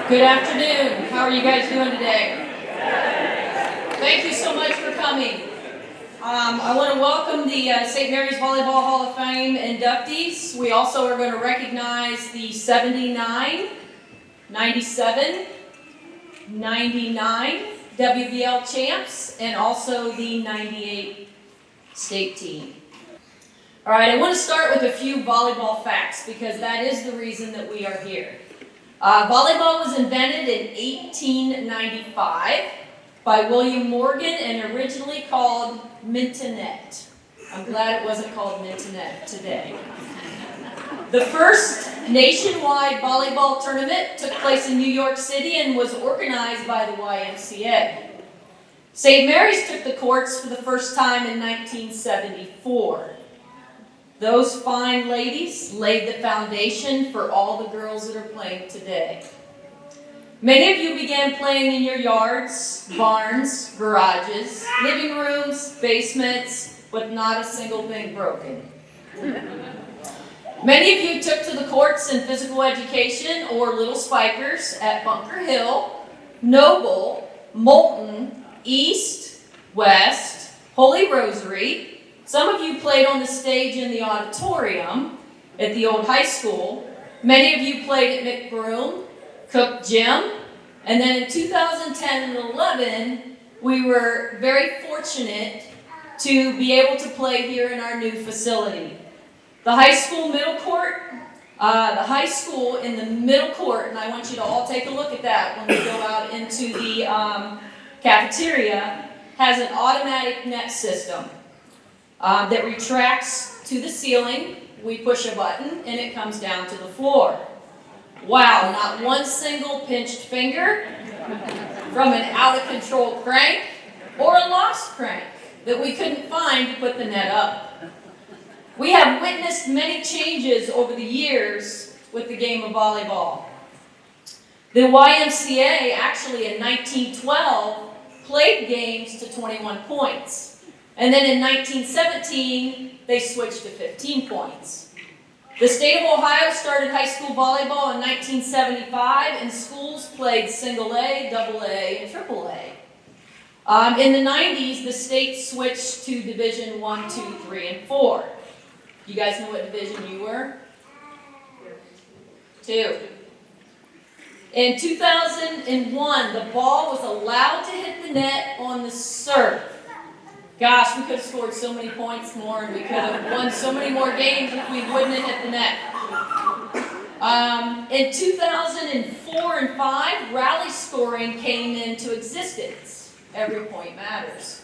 Good afternoon. How are you guys doing today? Thank you so much for coming. I want to welcome the St. Mary's Volleyball Hall of Fame inductees. We also are going to recognize the 79, 97, 99 WVL champs and also the 98 state team. All right, I want to start with a few volleyball facts because that is the reason that we are here. Volleyball was invented in 1895 by William Morgan and originally called mintonette. I'm glad it wasn't called mintonette today. The first nationwide volleyball tournament took place in New York City and was organized by the YMCA. St. Mary's took the courts for the first time in 1974. Those fine ladies laid the foundation for all the girls that are playing today. Many of you began playing in your yards, barns, garages, living rooms, basements, with not a single thing broken. Many of you took to the courts in physical education or Little Spikers at Bunker Hill, Noble, Moulton, East, West, Holy Rosary. Some of you played on the stage in the auditorium at the old high school. Many of you played at McBroom, Cook Gym, and then in 2010 and 11, we were very fortunate to be able to play here in our new facility. The high school middle court, the high school in the middle court, and I want you to all take a look at that when we go out into the cafeteria, has an automatic net system. That retracts to the ceiling. We push a button and it comes down to the floor. Wow, not one single pinched finger from an out of control crank or a lost crank that we couldn't find to put the net up. We have witnessed many changes over the years with the game of volleyball. The YMCA actually in 1912 played games to 21 points. And then in 1917, they switched to 15 points. The state of Ohio started high school volleyball in 1975, and schools played single A, double A, and triple A. In the 90s, the state switched to Division 1, 2, 3, and 4. You guys know what division you were? 2. In 2001, the ball was allowed to hit the net on the serve. Gosh, we could have scored so many points more and we could have won so many more games if we wouldn't have hit the net. In 2004 and 5, rally scoring came into existence. Every point matters.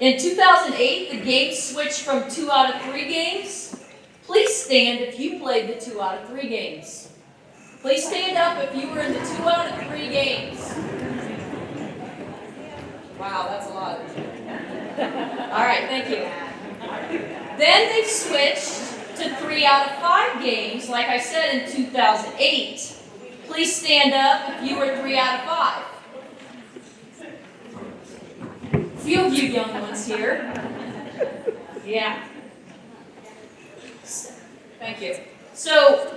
In 2008, the game switched from 2 out of 3 games. Please stand if you played the 2 out of 3 games. Please stand up if you were in the 2 out of 3 games. Wow, that's a lot. All right, thank you. Then they switched to 3 out of 5 games, like I said, in 2008. Please stand up if you were 3 out of 5. A few of you young ones here. Yeah. Thank you. So,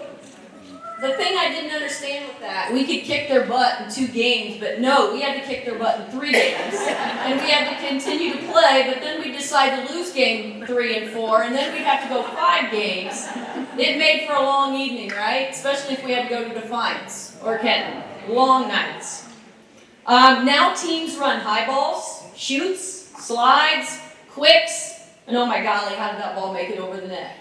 the thing I didn't understand with that, we could kick their butt in 2 games, but no, we had to kick their butt in 3 games. And we had to continue to play, but then we decided to lose game 3 and 4, and then we'd have to go 5 games. It made for a long evening, right? Especially if we had to go to Defiance or Kenton. Long nights. Now teams run high balls, shoots, slides, quicks, and oh my golly, how did that ball make it over the net?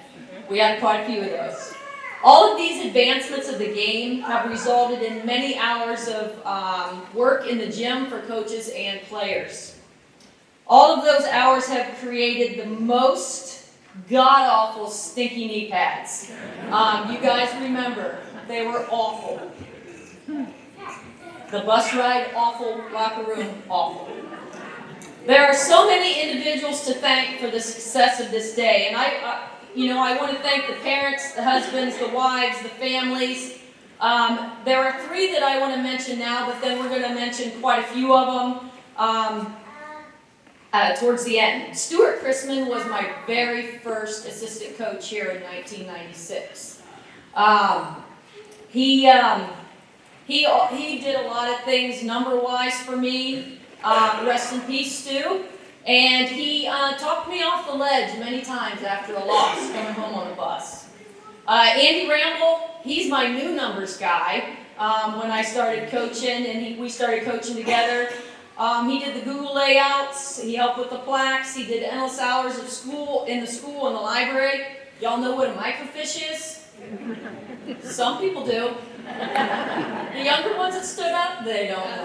We had quite a few of those. All of these advancements of the game have resulted in many hours of work in the gym for coaches and players. All of those hours have created the most god-awful stinky knee pads. You guys remember, they were awful. The bus ride, awful. Locker room, awful. There are so many individuals to thank for the success of this day, and I want to thank the parents, the husbands, the wives, the families. There are 3 that I want to mention now, but then we're going to mention quite a few of them towards the end. Stuart Chrisman was my very first assistant coach here in 1996. He He did a lot of things number-wise for me. Rest in peace, Stu. And he talked me off the ledge many times after a loss coming home on a bus. Andy Ramble, he's my new numbers guy. When I started coaching and we started coaching together, he did the Google layouts, he helped with the plaques, he did endless hours of school in the library. Y'all know what a microfiche is? Some people do. The younger ones that stood up, they don't know.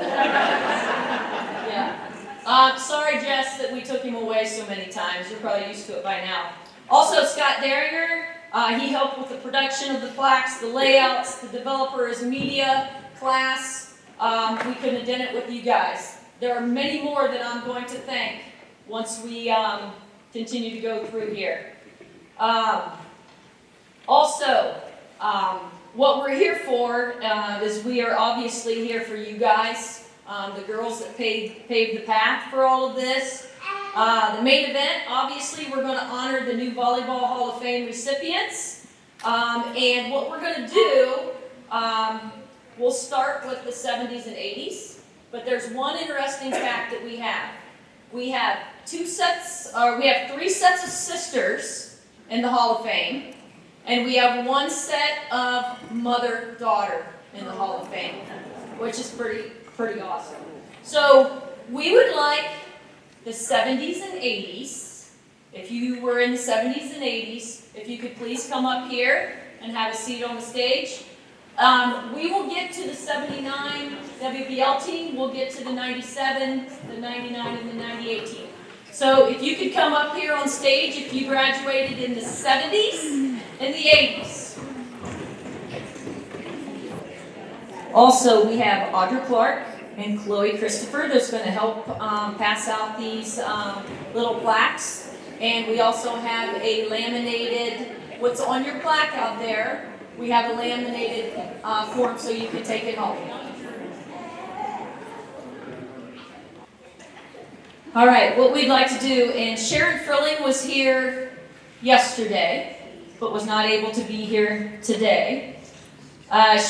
Yeah. Sorry, Jess, that we took him away so many times. You're probably used to it by now. Also, Scott Daringer, he helped with the production of the plaques, the layouts, the developer as media class. We couldn't have done it with you guys. There are many more that I'm going to thank once we continue to go through here. What we're here for is we are obviously here for you guys, the girls that paved the path for all of this. The main event, obviously, we're going to honor the new Volleyball Hall of Fame recipients. And what we're going to do, we'll start with the 70s and 80s. But there's one interesting fact that we have. We have three sets of sisters in the Hall of Fame. And we have one set of mother-daughter in the Hall of Fame, which is pretty awesome. So we would like the 70s and 80s, if you were in the 70s and 80s, if you could please come up here and have a seat on the stage. We will get to the 79 WBL team, we'll get to the 97, the 99, and the 98 team. So if you could come up here on stage if you graduated in the 70s and the 80s. Also, we have Audra Clark and Chloe Christopher that's going to help pass out these little plaques. And we also have a laminated, what's on your plaque out there, we have a laminated form so you can take it home. All right, what we'd like to do, and Sharon Frilling was here yesterday, but was not able to be here today.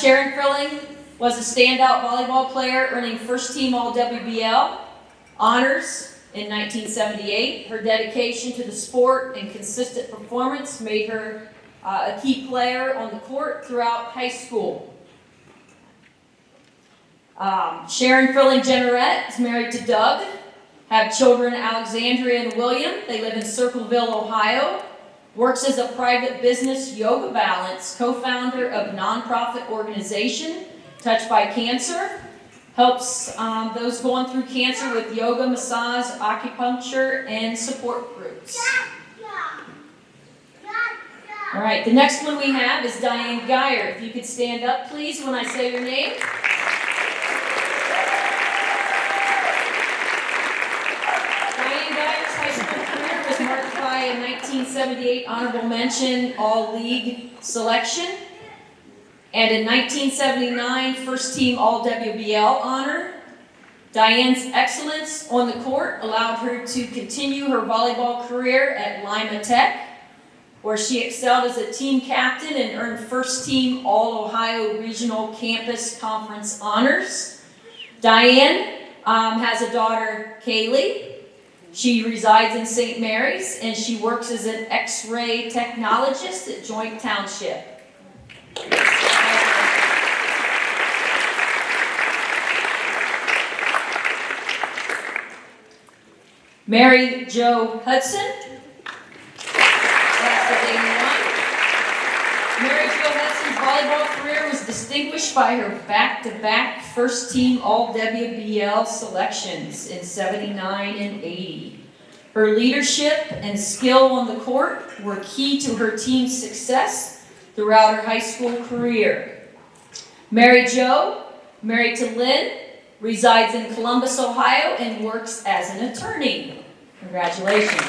Sharon Frilling was a standout volleyball player, earning first team All-WBL honors in 1978. Her dedication to the sport and consistent performance made her a key player on the court throughout high school. Sharon Frilling Jennerette is married to Doug, have children Alexandria and William. They live in Circleville, Ohio. Works as a private business, Yoga Balance, co-founder of nonprofit organization Touched by Cancer. Helps those going through cancer with yoga, massage, acupuncture, and support groups. All right, the next one we have is Diane Geyer. If you could stand up, please, when I say your name. Diane Geyer's high school career was marked by a 1978 honorable mention All-League selection, and in 1979 first team All-WBL honor. Diane's excellence on the court allowed her to continue her volleyball career at Lima Tech, where she excelled as a team captain and earned first team All-Ohio Regional Campus Conference honors. Diane has a daughter, Kaylee. She resides in St. Mary's, and she works as an X-ray technologist at Joint Township. Mary Jo Hudson. Class of 81. Mary Jo Hudson's volleyball career was distinguished by her back-to-back first-team All-WBL selections in 79 and 80. Her leadership and skill on the court were key to her team's success throughout her high school career. Mary Jo, married to Lynn, resides in Columbus, Ohio, and works as an attorney. Congratulations.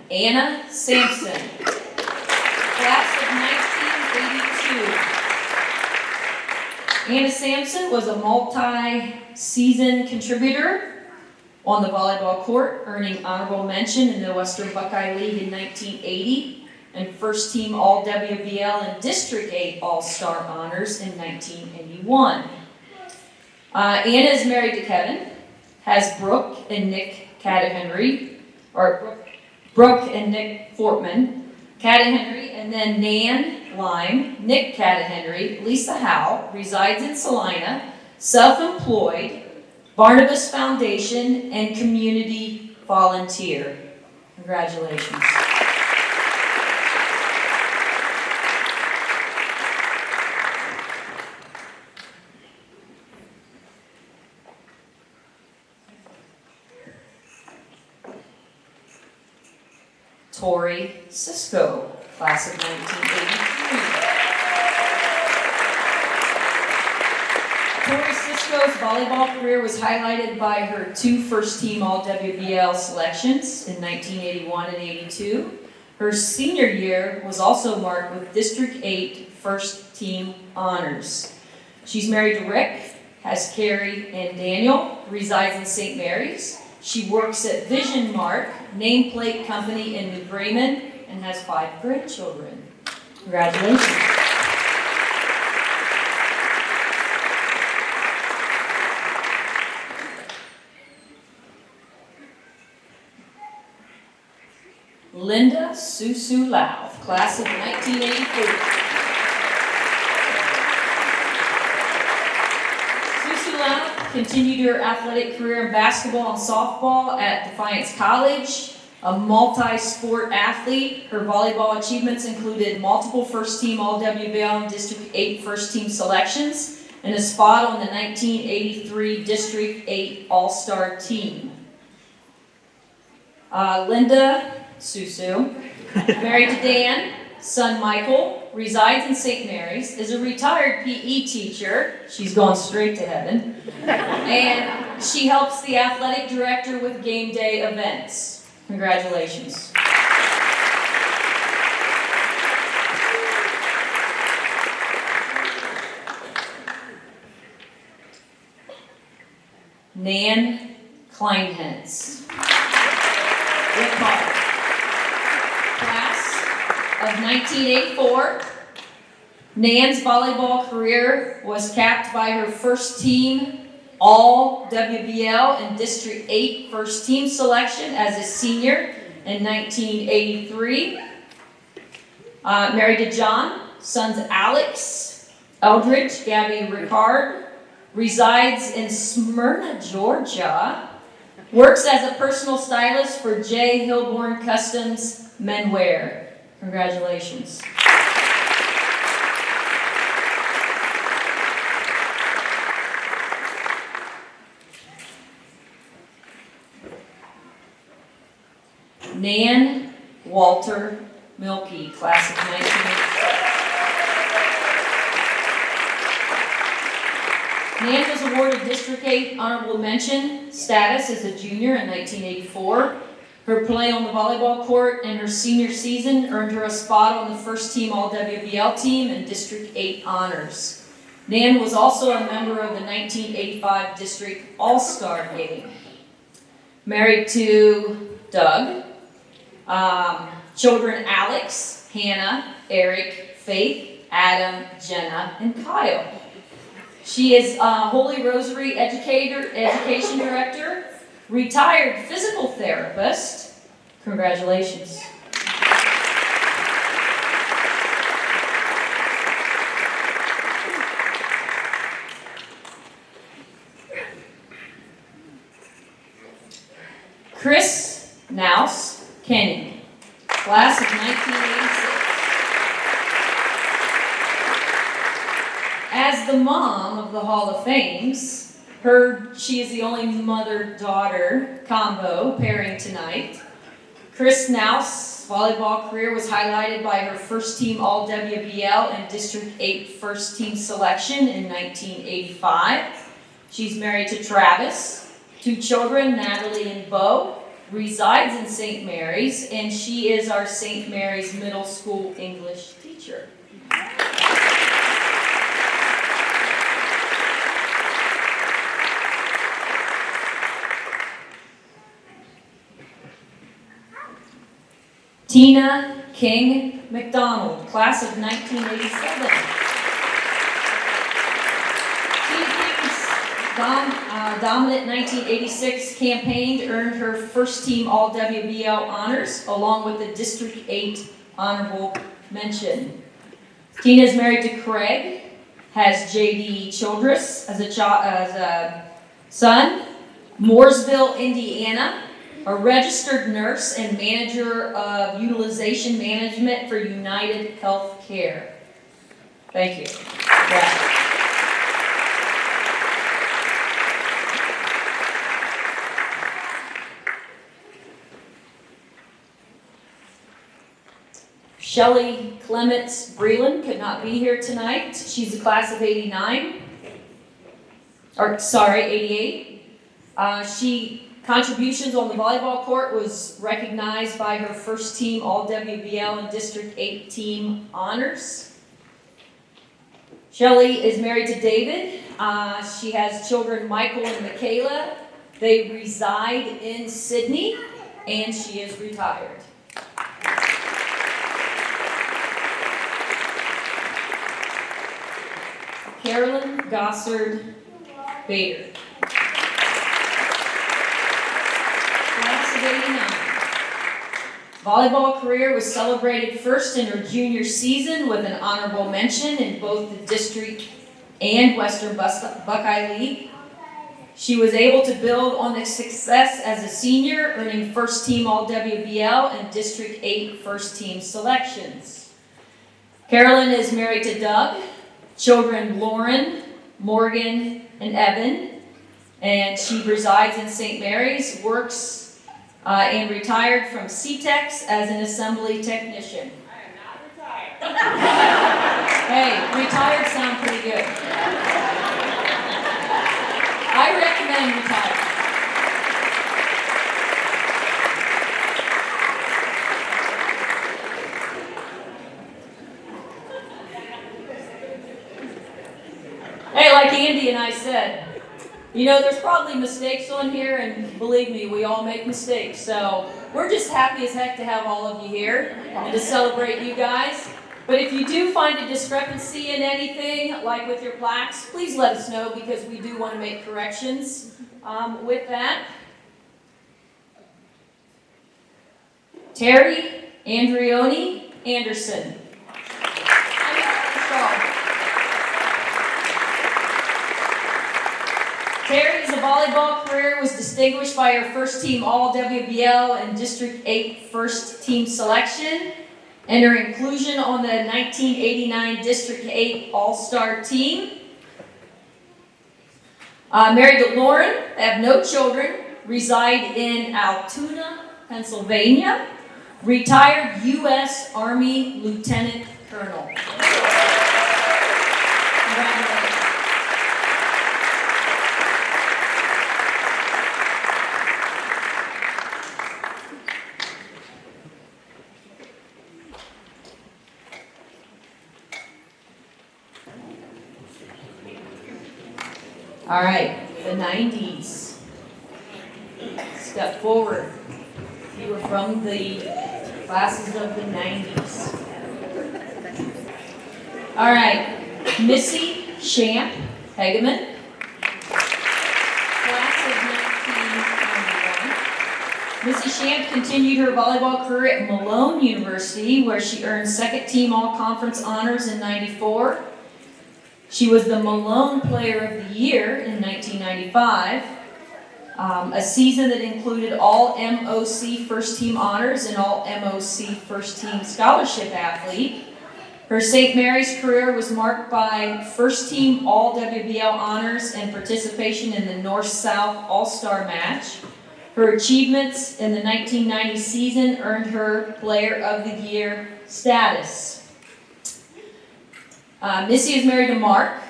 Anna Sampson, class of 1982. Anna Sampson was a multi-season contributor on the volleyball court, earning honorable mention in the Western Buckeye League in 1980 and first team All-WBL and District 8 All-Star honors in 1981. Anna is married to Kevin, has Brooke and Nick Cadahenry, or Brooke and Nick Fortman, Cadahenry, and then Nan Lime, Nick Cadahenry, Lisa Howe, resides in Salina, self-employed, Barnabas Foundation, and community volunteer. Congratulations. Tori Cisco, class of 1983. Tori Cisco's volleyball career was highlighted by her 2 first-team All-WBL selections in 1981 and 82. Her senior year was also marked with District 8 first-team honors. She's married to Rick, has Carrie and Daniel, resides in St. Mary's. She works at Vision Mark, nameplate company in New Bremen, and has 5 grandchildren. Congratulations. Linda Susu Lau, class of 1984. Continued her athletic career in basketball and softball at Defiance College. A multi-sport athlete, her volleyball achievements included multiple first-team All-WBL and District 8 first-team selections, and a spot on the 1983 District 8 All-Star team. Linda Susu, married to Dan, son Michael, resides in St. Mary's, is a retired PE teacher. She's going straight to heaven. And she helps the athletic director with game day events. Congratulations. Nan Kleinhens. Class of 1984. Nan's volleyball career was capped by her first team All-WBL and District 8 first team selection as a senior in 1983. Married to John, sons Alex, Eldridge, Gabby Ricard, resides in Smyrna, Georgia, works as a personal stylist for J. Hilborn Customs Menwear. Congratulations. Nan Walter Milkey, class of 1984. Nan was awarded District 8 honorable mention status as a junior in 1984. Her play on the volleyball court and her senior season earned her a spot on the first team All-WBL team and District 8 honors. Nan was also a member of the 1985 District All-Star game. Married to Doug. Children Alex, Hannah, Eric, Faith, Adam, Jenna, and Kyle. She is Holy Rosary Education Director, retired physical therapist. Congratulations. Chris Naus Kenny, class of 1986. As the mom of the Hall of Fames, she is the only mother-daughter combo pairing tonight. Chris Naus' volleyball career was highlighted by her first-team All-WBL and District 8 first-team selection in 1985. She's married to Travis, 2 children, Natalie and Bo, resides in St. Mary's, and she is our St. Mary's Middle School English teacher. Tina King McDonald, class of 1987. Tina King's dominant 1986 campaign earned her first team All-WBL honors, along with the District 8 honorable mention. Tina is married to Craig, has J.D. Childress as a son, Mooresville, Indiana, a registered nurse and manager of utilization management for United Health Care. Thank you. Yeah. Shelley Clements Breland could not be here tonight. She's a class of 88. Contributions on the volleyball court was recognized by her first team All-WBL and District 8 team honors. Shelley is married to David. She has children Michael and Michaela. They reside in Sydney, and she is retired. Carolyn Gossard Bader. Class of 89. Volleyball career was celebrated first in her junior season with an honorable mention in both the District and Western Buckeye League. She was able to build on the success as a senior, earning first team All-WBL and District 8 first team selections. Carolyn is married to Doug. Children Lauren, Morgan, and Evan, and she resides in St. Mary's, works and retired from CTEX as an assembly technician. I am not retired. Hey, retired sound pretty good. I recommend retired. Hey, like Andy and I said, there's probably mistakes on here, and believe me, we all make mistakes. So we're just happy as heck to have all of you here and to celebrate you guys. But if you do find a discrepancy in anything, like with your plaques, please let us know, because we do want to make corrections with that. Terry Andrioni Anderson. Terry's volleyball career was distinguished by her first team All-WBL and District 8 first team selection, and her inclusion on the 1989 District 8 All-Star team. Married to Lauren, they have no children, reside in Altoona, Pennsylvania, retired U.S. Army Lieutenant Colonel. Congratulations. All right, the 90s. Step forward. You were from the classes of the 90s. All right, Missy Shamp Hegeman. Class of 1991. Missy Shamp continued her volleyball career at Malone University, where she earned second team all-conference honors in 94. She was the Malone Player of the Year in 1995, a season that included all MOC first team honors and all MOC first team scholarship athlete. Her St. Mary's career was marked by first team All-WBL honors and participation in the North-South All-Star match. Her achievements in the 1990 season earned her Player of the Year status. Missy is married to Mark,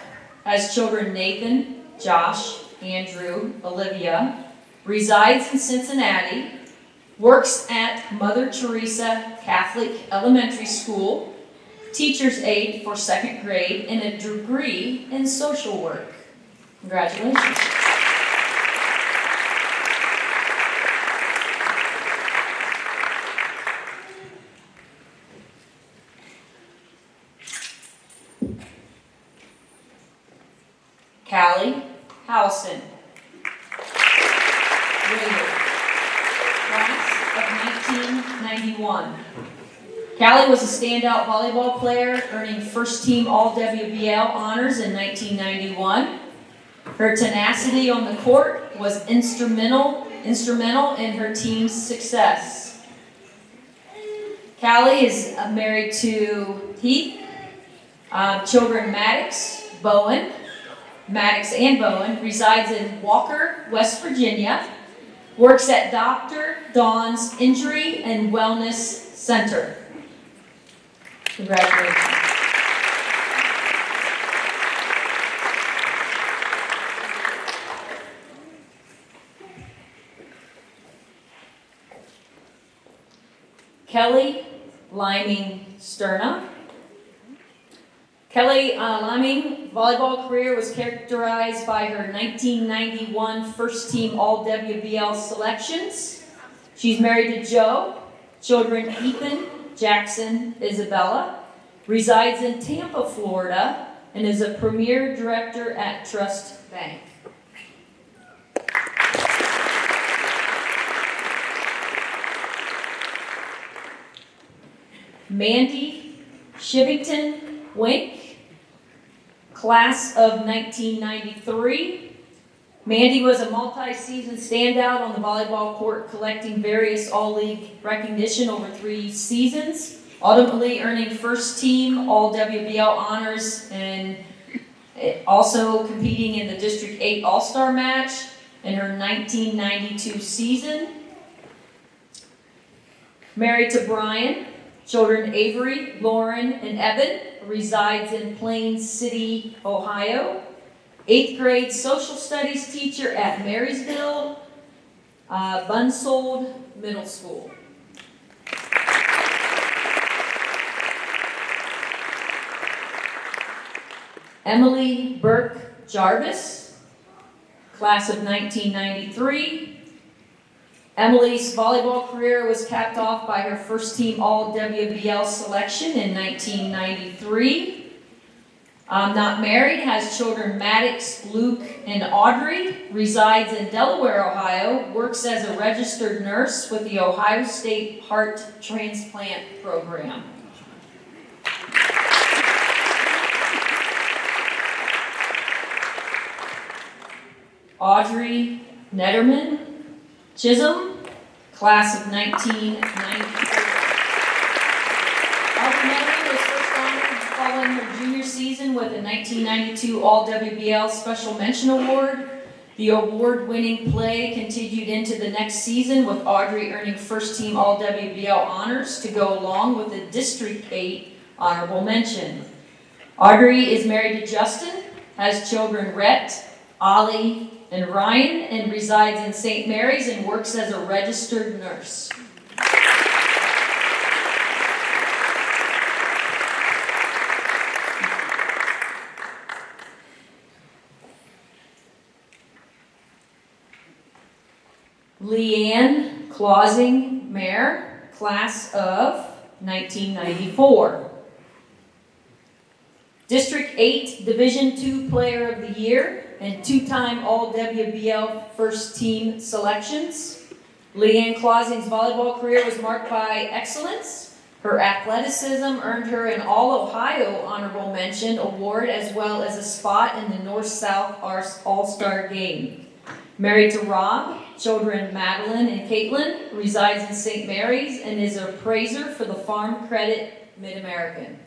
has children Nathan, Josh, Andrew, Olivia, resides in Cincinnati, works at Mother Teresa Catholic Elementary School, teacher's aide for second grade, and a degree in social work. Congratulations. Howson. Raider. Class of 1991. Callie was a standout volleyball player, earning first-team All-WBL honors in 1991. Her tenacity on the court was instrumental in her team's success. Callie is married to Heath, children Maddox and Bowen, resides in Walker, West Virginia, works at Dr. Dawn's Injury and Wellness Center. Congratulations. Kelly Liming Sterna. Kelly Liming volleyball career was characterized by her 1991 first-team All-WBL selections. She's married to Joe, children Ethan, Jackson, Isabella, resides in Tampa, Florida, and is a premier director at Trust Bank. Mandy Shivington Wink, class of 1993. Mandy was a multi-season standout on the volleyball court, collecting various all-league recognition over 3 seasons, ultimately earning first-team All-WBL honors and also competing in the District 8 All-Star match in her 1992 season. Married to Brian, children Avery, Lauren, and Evan, resides in Plains City, Ohio. 8th grade social studies teacher at Marysville, Bunsold Middle School. Emily Burke Jarvis, class of 1993. Emily's volleyball career was capped off by her first-team All-WBL selection in 1993. Not married, has children Maddox, Luke, and Audrey, resides in Delaware, Ohio, works as a registered nurse with the Ohio State Heart Transplant Program. Audrey Netterman Chisholm, class of 1994. Audrey Netterman was first honored following her junior season with a 1992 All-WBL Special Mention Award. The award-winning play continued into the next season, with Audrey earning first-team All-WBL honors to go along with the District 8 honorable mention. Audrey is married to Justin, has children Rhett, Ollie, and Ryan, and resides in St. Mary's and works as a registered nurse. Leanne Clausing Mayer, class of 1994. District 8 Division II Player of the Year and 2-time All-WBL first-team selections. Leanne Clausing's volleyball career was marked by excellence. Her athleticism earned her an All-Ohio Honorable Mention award, as well as a spot in the North-South All-Star Game. Married to Rob, children Madeline and Caitlin, resides in St. Mary's and is a appraiser for the Farm Credit Mid-American.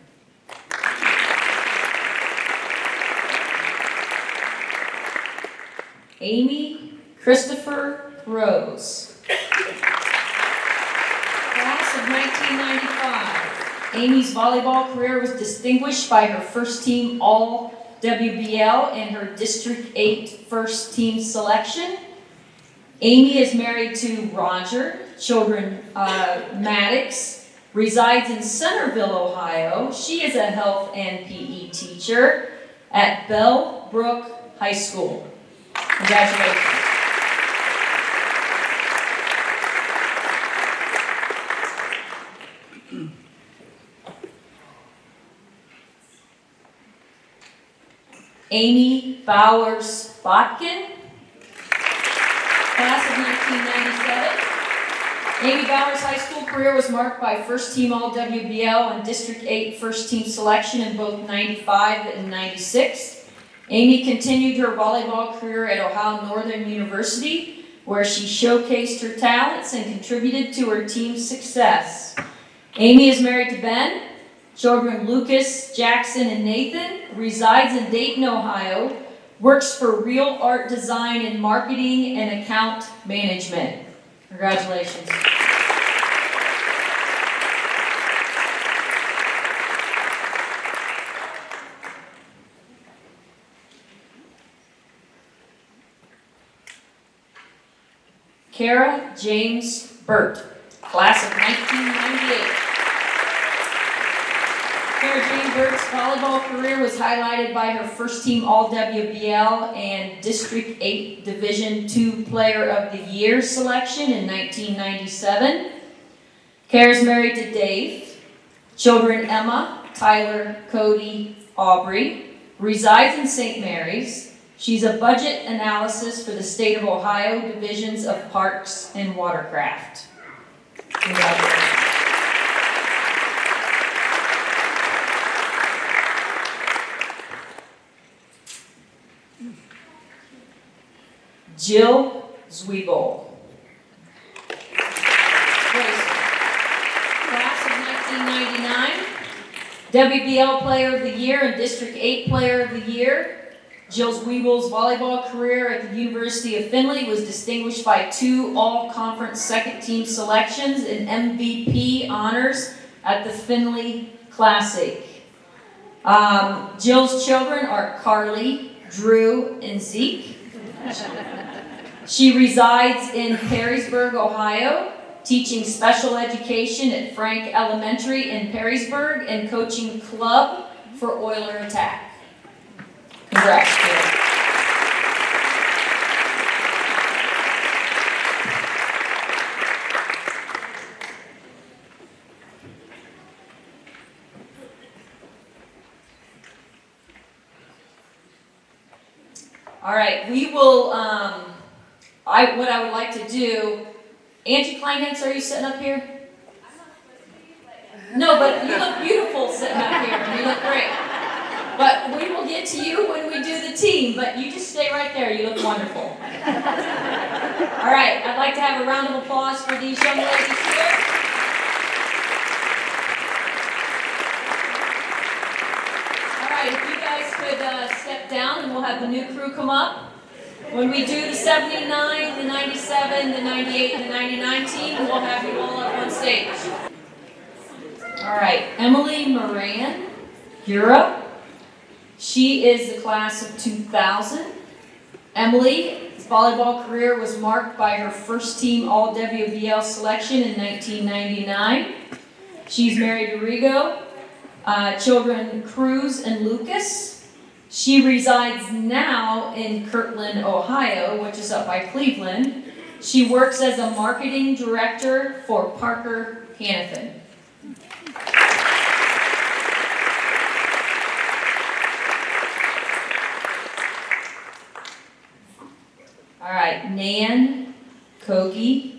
Amy Christopher Rose, class of 1995. Amy's volleyball career was distinguished by her first-team All-WBL and her District 8 first-team selection. Amy is married to Roger, children Maddox, resides in Centerville, Ohio. She is a health and PE teacher at Bellbrook High School. Congratulations. Amy Bowers Botkin, class of 1997. Amy Bowers' high school career was marked by first team All-WBL and District 8 first team selection in both 95 and 96. Amy continued her volleyball career at Ohio Northern University, where she showcased her talents and contributed to her team's success. Amy is married to Ben. Children Lucas, Jackson, and Nathan. Resides in Dayton, Ohio. Works for Real Art Design in Marketing and Account Management. Congratulations. Kara James Burt, class of 1998. Kara Jane Burt's volleyball career was highlighted by her first team All-WBL and District 8 Division II Player of the Year selection in 1997. Kara's married to Dave. Children Emma, Tyler, Cody, Aubrey. Resides in St. Mary's. She's a budget analysis for the state of Ohio Divisions of Parks and Watercraft. Congratulations. Jill Zwiebel. Class of 1999. WBL Player of the Year and District 8 Player of the Year. Jill Zwiebel's volleyball career at the University of Findlay was distinguished by 2 all-conference second-team selections and MVP honors at the Findlay Classic. Jill's children are Carly, Drew, and Zeke. She resides in Perrysburg, Ohio, teaching special education at Frank Elementary in Perrysburg and coaching club for Oiler Attack. Congrats, Jill. All right, we will, what I would like to do, Angie Kleinhans, are you sitting up here? No, but you look beautiful sitting up here, and you look great. But we will get to you when we do the team, but you just stay right there, you look wonderful. All right, I'd like to have a round of applause for these young ladies here. All right, if you guys could step down and we'll have the new crew come up. When we do the 79, the 97, the 98, and the 99 team, we'll have you all up on stage. All right, Emily Moran, you're up. She is the class of 2000. Emily's volleyball career was marked by her first team All-WBL selection in 1999. She's married to Rigo, children Cruz and Lucas. She resides now in Kirtland, Ohio, which is up by Cleveland. She works as a marketing director for Parker Hannafin. All right, Nan Kogi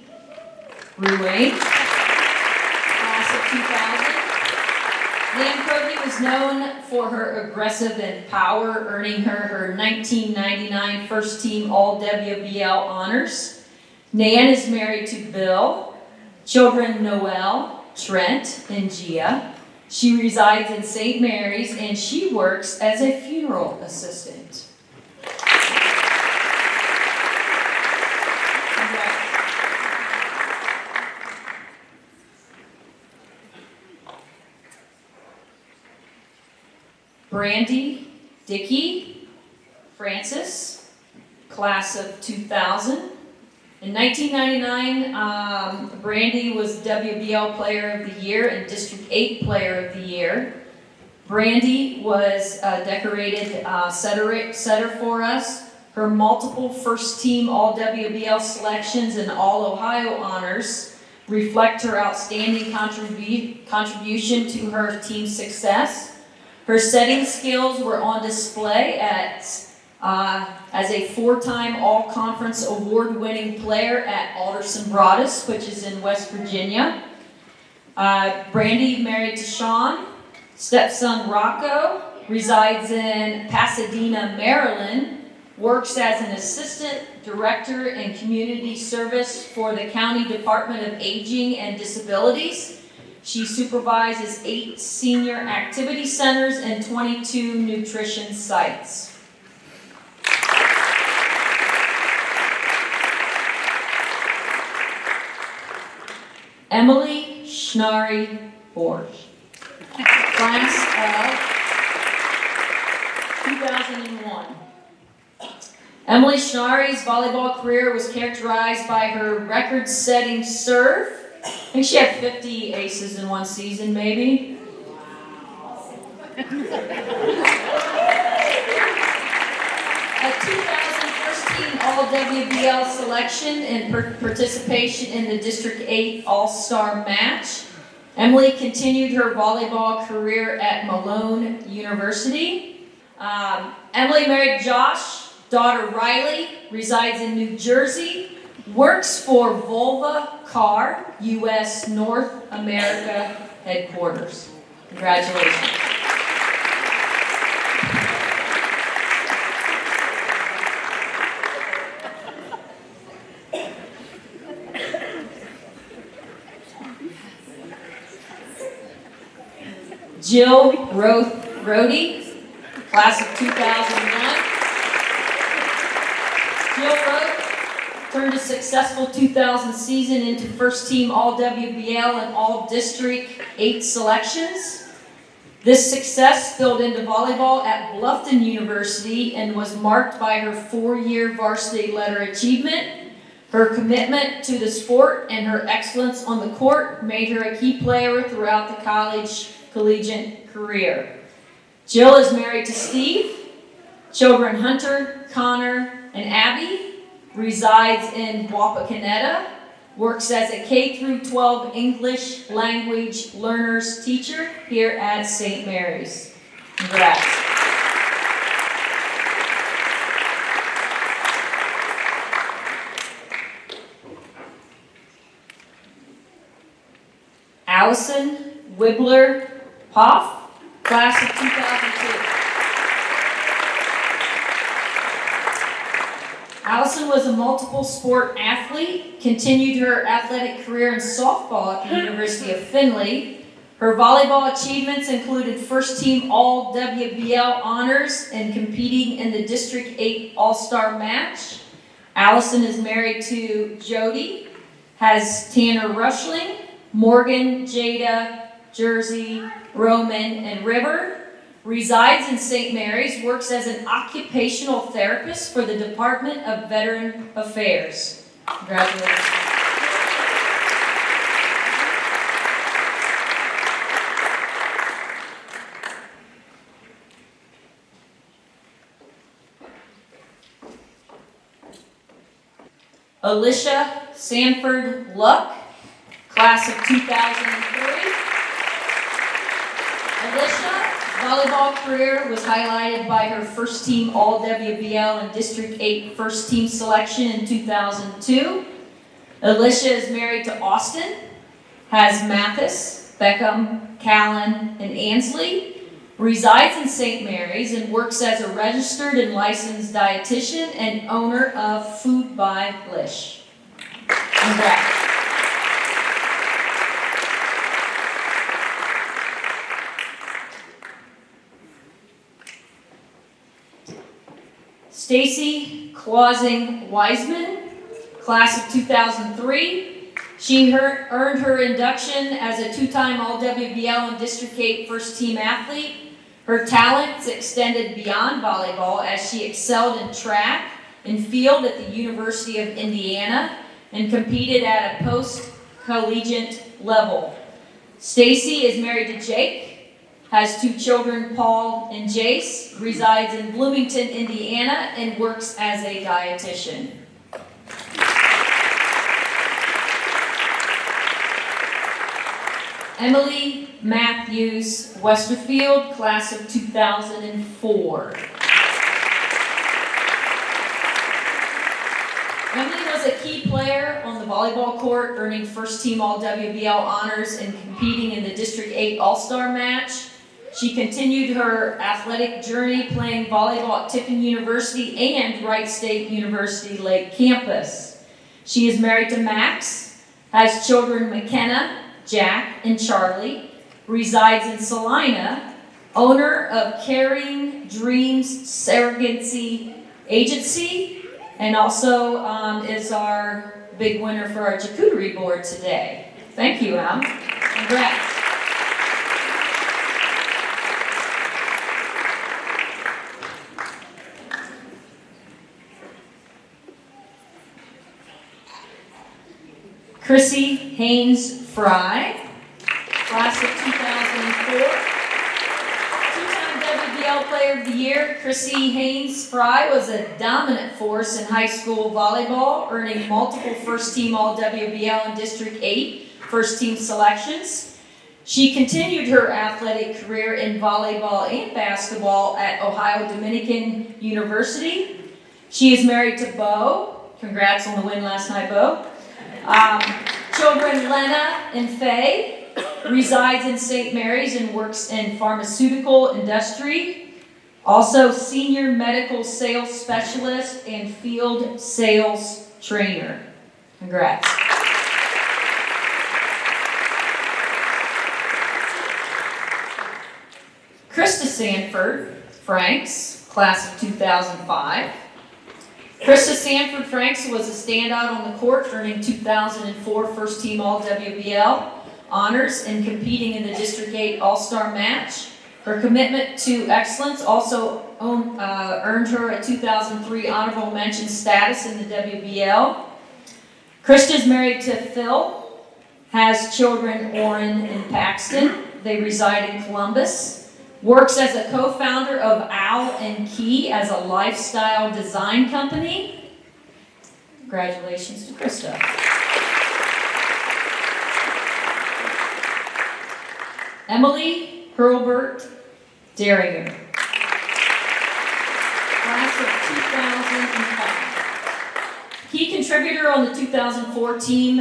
Ruane, class of 2000. Nan Kogi was known for her aggressive and power, earning her 1999 first team All-WBL honors. Nan is married to Bill, children Noel, Trent, and Gia. She resides in St. Mary's and she works as a funeral assistant. Brandy Dickey Francis, class of 2000. In 1999, Brandy was WBL Player of the Year and District 8 Player of the Year. Brandy was a decorated setter for us. Her multiple first team All-WBL selections and All-Ohio honors reflect her outstanding contribution to her team's success. Her setting skills were on display at as a 4-time all-conference award-winning player at Alderson Broaddus, which is in West Virginia. Brandy, married to Sean. Stepson Rocco resides in Pasadena, Maryland. Works as an assistant director in community service for the County Department of Aging and Disabilities. She supervises 8 senior activity centers and 22 nutrition sites. Emily Schnari Borsch, class of 2001. Emily Schnari's volleyball career was characterized by her record-setting serve. I think she had 50 aces in one season, maybe. A 2013 All-WBL selection and participation in the District 8 All-Star match. Emily continued her volleyball career at Malone University. Emily married Josh. Daughter Riley resides in New Jersey. Works for Volva Car, U.S. North America headquarters. Congratulations. Jill Rohde, class of 2001. Jill Rohde turned a successful 2000 season into first team All-WBL and All-District 8 selections. This success spilled into volleyball at Bluffton University and was marked by her 4-year varsity letter achievement. Her commitment to the sport and her excellence on the court made her a key player throughout the collegiate career. Jill is married to Steve. Children Hunter, Connor, and Abby. Resides in Wapakoneta. Works as a K-12 English language learners teacher here at St. Mary's. Congrats. Allison Wibbler Hoff, class of 2002. Allison was a multiple sport athlete, continued her athletic career in softball at the University of Findlay. Her volleyball achievements included first team All-WBL honors and competing in the District 8 All-Star match. Allison is married to Jody, has Tanner Rushling, Morgan, Jada, Jersey, Roman, and River. Resides in St. Mary's, works as an occupational therapist for the Department of Veteran Affairs. Congratulations. Alicia Sanford Luck, class of 2003. Alicia volleyball career was highlighted by her first team All-WBL and District 8 first team selection in 2002. Alicia is married to Austin, has Mathis, Beckham, Callan, and Ansley, resides in St. Mary's, and works as a registered and licensed dietitian and owner of Food by Lish. Congrats. Stacy Clausing Wiseman, class of 2003. She earned her induction as a 2-time All-WBL and District 8 first team athlete. Her talents extended beyond volleyball as she excelled in track and field at the University of Indiana and competed at a post-collegiate level. Stacy is married to Jake, has 2 children, Paul and Jace, resides in Bloomington, Indiana, and works as a dietitian. Emily Matthews Westerfield, class of 2004. Emily was a key player on the volleyball court, earning first team all WBL honors and competing in the District 8 All-Star match. She continued her athletic journey playing volleyball at Tiffin University and Wright State University Lake Campus. She is married to Max, has children McKenna, Jack, and Charlie, resides in Salina, owner of Caring Dreams Surrogacy Agency, and also is our big winner for our charcuterie board today. Thank you, Em. Congrats. Chrissy Haynes Fry, class of 2004. Two-time WBL Player of the Year, Chrissy Haynes Fry was a dominant force in high school volleyball, earning multiple first-team All-WBL and District 8 first-team selections. She continued her athletic career in volleyball and basketball at Ohio Dominican University. She is married to Bo. Congrats on the win last night, Bo. Children Lena and Faye, resides in St. Mary's and works in pharmaceutical industry. Also senior medical sales specialist and field sales trainer. Congrats. Krista Sanford Franks, class of 2005. Krista Sanford Franks was a standout on the court, earning 2004 first team All-WBL honors and competing in the District 8 All-Star match. Her commitment to excellence also earned her a 2003 honorable mention status in the WBL. Krista is married to Phil, has children Oren and Paxton. They reside in Columbus. Works as a co-founder of Owl and Key as a lifestyle design company. Congratulations to Krista. Emily Hurlbert Derringer, class of 2005. Key contributor on the 2004 team,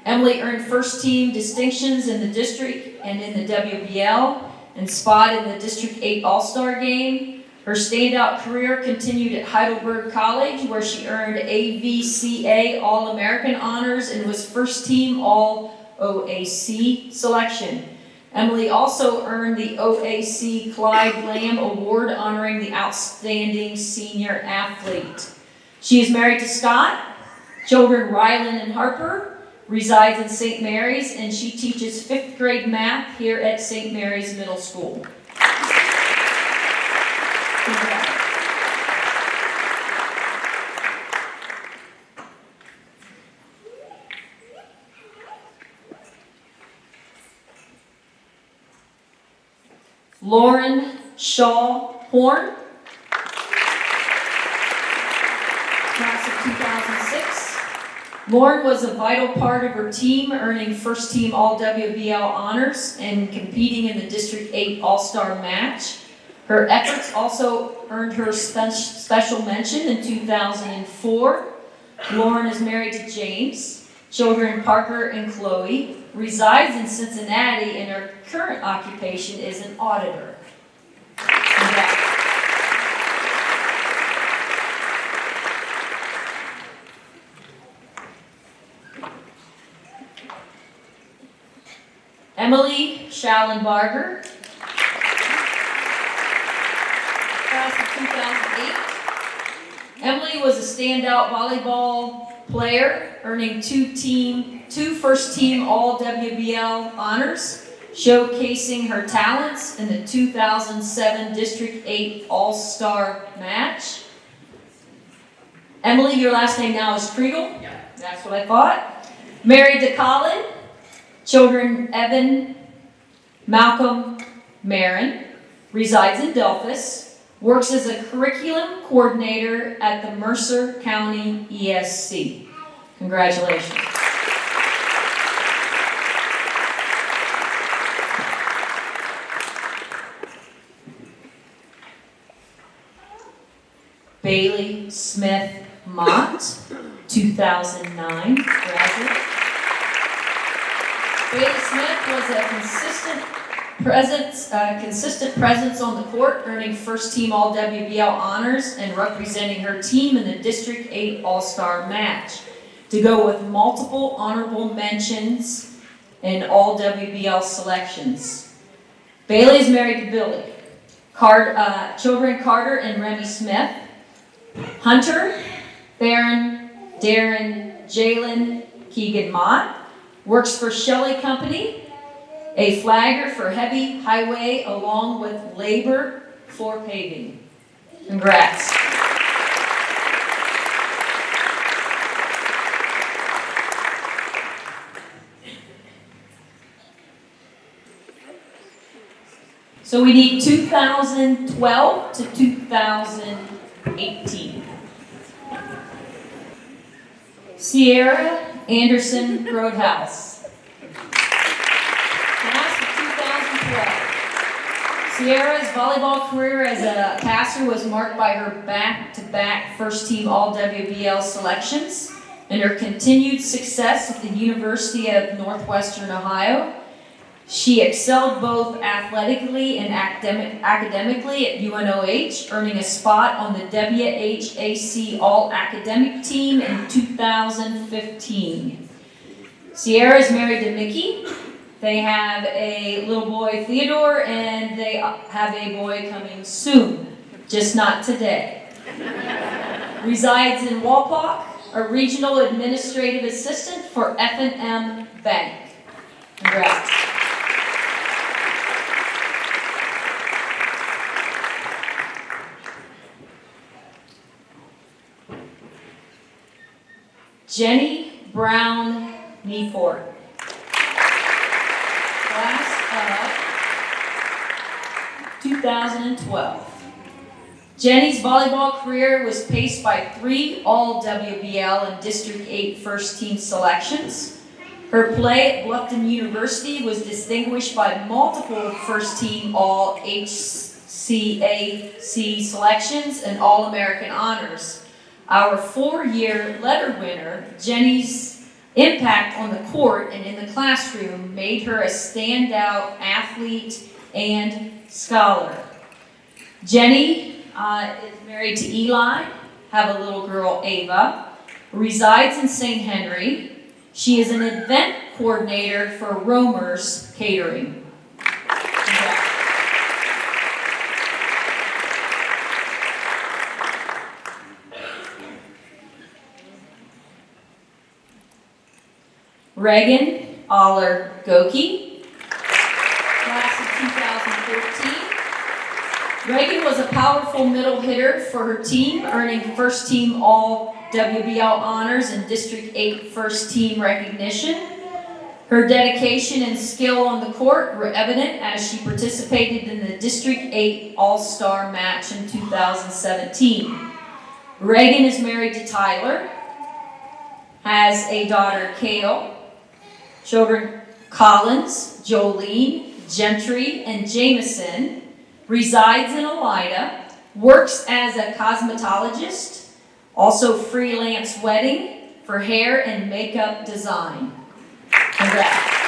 Emily earned first team distinctions in the district and in the WBL. And spot in the District 8 All-Star Game. Her standout career continued at Heidelberg College, where she earned AVCA All-American honors and was first team All-OAC selection. Emily also earned the OAC Clyde Lamb Award, honoring the outstanding senior athlete. She is married to Scott, children Rylan and Harper, resides in St. Mary's, and she teaches 5th grade math here at St. Mary's Middle School. Lauren Shaw Horn, class of 2006. Lauren was a vital part of her team, earning first team All-WBL honors and competing in the District 8 All-Star match. Her efforts also earned her special mention in 2004. Lauren is married to James, children Parker and Chloe, resides in Cincinnati, and her current occupation is an auditor. Congrats. Emily Schallenbarger, class of 2008. Emily was a standout volleyball player, earning two first team All-WBL honors, showcasing her talents in the 2007 District 8 All-Star match. Emily, your last name now is Kriegel? Yeah. That's what I thought. Married to Colin. Children Evan, Malcolm, Marin, resides in Delphus, works as a curriculum coordinator at the Mercer County ESC. Congratulations. Bailey Smith Mott, 2009 graduate. Bailey Smith was a consistent presence on the court, earning first team all WBL honors and representing her team in the District 8 All-Star match. To go with multiple honorable mentions in all WBL selections. Bailey is married to Billy. Children Carter and Remy Smith. Hunter, Barron, Darren, Jalen, Keegan Mott. Works for Shelley Company, a flagger for heavy highway along with labor for paving. Congrats. So we need 2012 to 2018. Sierra Anderson Roadhouse. Class of 2012. Sierra's volleyball career as a passer was marked by her back-to-back first-team All-WBL selections and her continued success at the University of Northwestern Ohio. She excelled both athletically and academically at UNOH, earning a spot on the WHAC All-Academic Team in 2015. Sierra is married to Mickey. They have a little boy, Theodore, and they have a boy coming soon, just not today. Resides in Walpock, a regional administrative assistant for F&M Bank. Congrats. Jenny Brown Neefort. Class of 2012. Jenny's volleyball career was paced by 3 All-WBL and District 8 first-team selections. Her play at Bluffton University was distinguished by multiple first-team All-HCAC selections and All-American honors. Our 4-year letter winner, Jenny's impact on the court and in the classroom made her a standout athlete and scholar. Jenny is married to Eli, have a little girl, Ava, resides in St. Henry. She is an event coordinator for Romer's Catering. Reagan Aller Goki, class of 2014. Reagan was a powerful middle hitter for her team, earning first team all WBL honors and District 8 first team recognition. Her dedication and skill on the court were evident as she participated in the District 8 All-Star match in 2017. Reagan is married to Tyler, has a daughter, Kale, children Collins, Jolene, Gentry, and Jameson, resides in Elida, works as a cosmetologist, also freelance wedding for hair and makeup design. Congrats.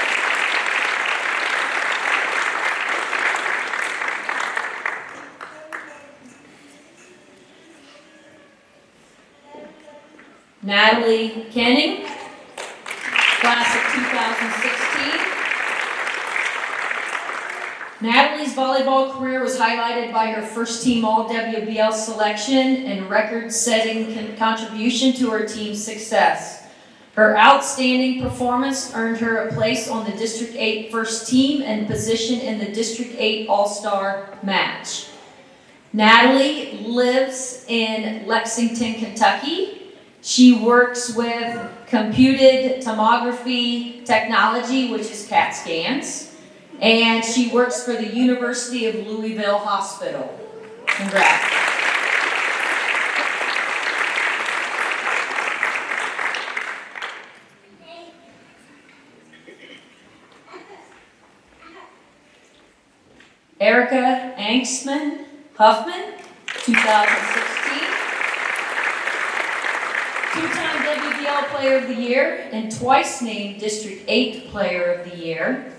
Natalie Kenning, class of 2016. Natalie's volleyball career was highlighted by her first team All-WBL selection and record-setting contribution to her team's success. Her outstanding performance earned her a place on the District 8 first team and position in the District 8 All-Star match. Natalie lives in Lexington, Kentucky. She works with computed tomography technology, which is CAT scans, and she works for the University of Louisville Hospital. Congrats. Erica Angstman Huffman, 2016. WBL Player of the Year and twice named District 8 Player of the Year.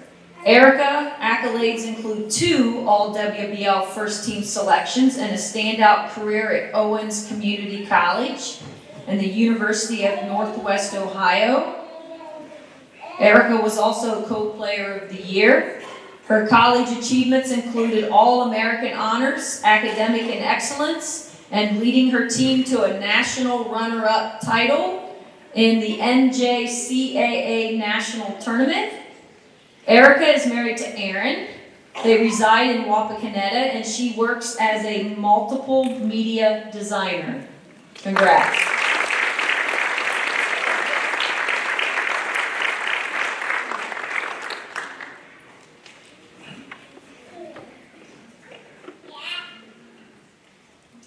Erica accolades include 2 All-WBL First Team selections and a standout career at Owens Community College and the University of Northwest Ohio. Erica was also Co-Player of the Year. Her college achievements included All-American honors, academic and excellence, and leading her team to a national runner-up title in the NJCAA National Tournament. Erica is married to Aaron. They reside in Wapakoneta, and she works as a multiple media designer. Congrats.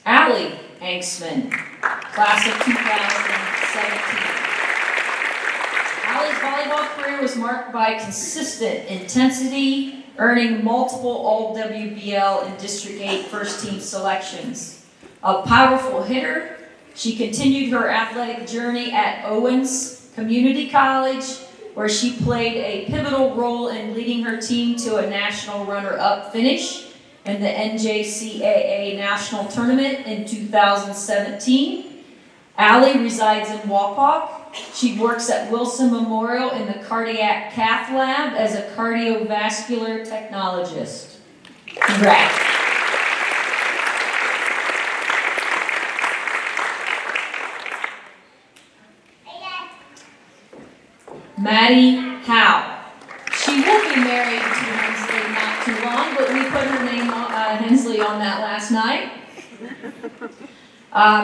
Allie Anksman, class of 2017. Allie's volleyball career was marked by consistent intensity, earning multiple All-WBL and District 8 First Team selections. A powerful hitter, she continued her athletic journey at Owens Community College, where she played a pivotal role in leading her team to a national runner-up finish in the NJCAA National Tournament in 2017. Allie resides in Wapak. She works at Wilson Memorial in the Cardiac Cath Lab as a cardiovascular technologist. Congrats. Maddie Howe. She will be married to Hensley not too long, but we put her name Hensley on that last night.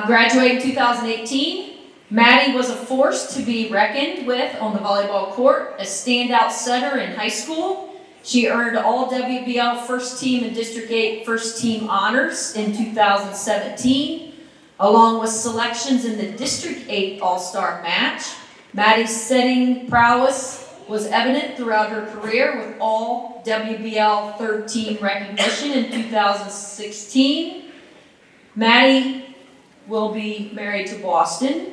Graduated in 2018. Maddie was a force to be reckoned with on the volleyball court, a standout setter in high school. She earned all WBL First Team and District 8 First Team honors in 2017, along with selections in the District 8 All-Star match. Maddie's setting prowess was evident throughout her career with all WBL third team recognition in 2016. Maddie will be married to Boston,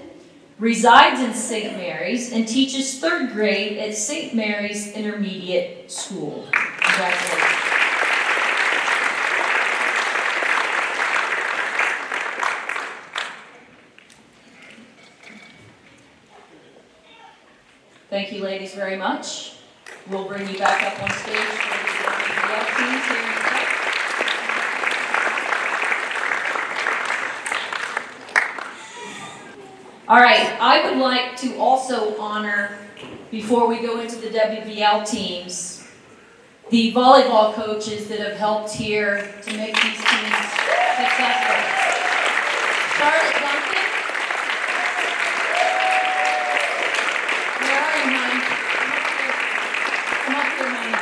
resides in St. Mary's, and teaches third grade at St. Mary's Intermediate School. Congratulations. Thank you, ladies, very much. We'll bring you back up on stage for the WBL teams here in a sec. All right, I would like to also honor, before we go into the WBL teams, the volleyball coaches that have helped here to make these teams successful. Charlotte Duncan. Where are you, honey? Come up here, honey.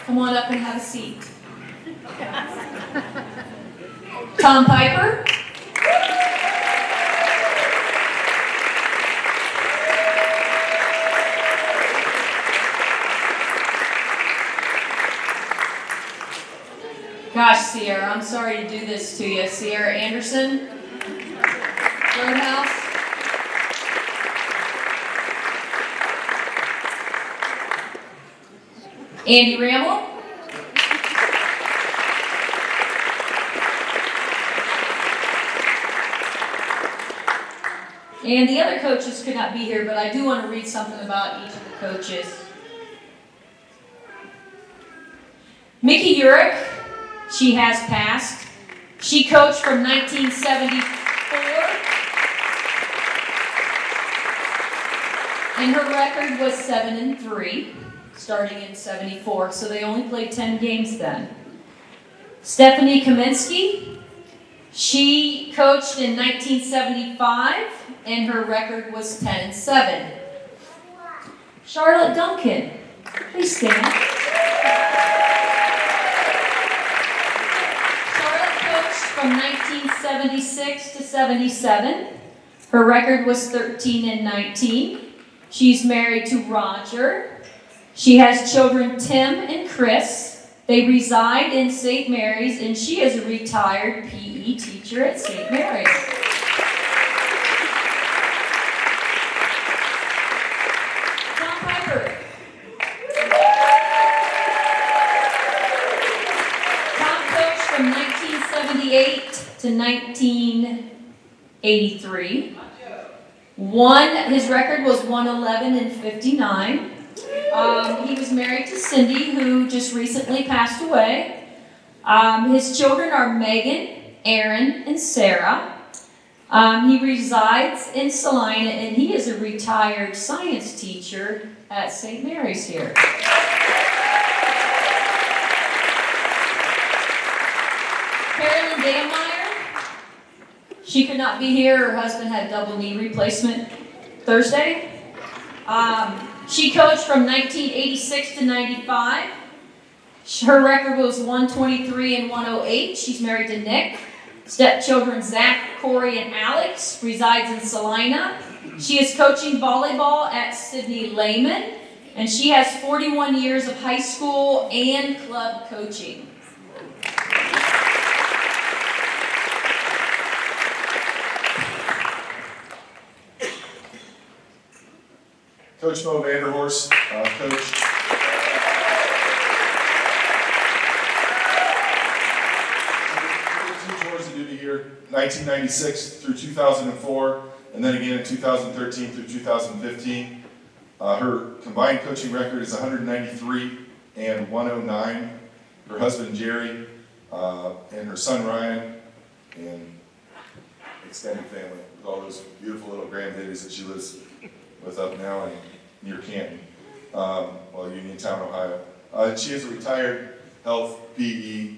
Come on up and have a seat. Tom Piper. Gosh, Sierra, I'm sorry to do this to you. Sierra Anderson. Roadhouse. Andy Ramel. And the other coaches could not be here, but I do want to read something about each of the coaches. Mickey Urich, she has passed. She coached from 1974, and her record was 7-3, starting in 74, so they only played 10 games then. Stephanie Kaminsky, she coached in 1975, and her record was 10-7. Charlotte Duncan, please stand. Charlotte coached from 1976 to 77. Her record was 13-19. She's married to Roger. She has children Tim and Chris. They reside in St. Mary's, and she is a retired PE teacher at St. Mary's. Tom Piper. Tom coached from 1978 to 1983. His record was 111 and 59. He was married to Cindy, who just recently passed away. His children are Megan, Aaron, and Sarah. He resides in Salina, and he is a retired science teacher at St. Mary's here. Carolyn Damemeyer, she could not be here. Her husband had double knee replacement Thursday. She coached from 1986 to 95. Her record was 123 and 108. She's married to Nick. Stepchildren Zach, Corey, and Alex. Resides in Salina. She is coaching volleyball at Sydney Lehman. And she has 41 years of high school and club coaching. Coach Mo Vanderhorst, coached two tours of duty here, 1996 through 2004, and then again in 2013 through 2015. Her combined coaching record is 193 and 109. Her husband Jerry, and her son Ryan, and extended family with all those beautiful little grandbabies that she lives with up now in near Canton, Uniontown, Ohio. She is a retired health PE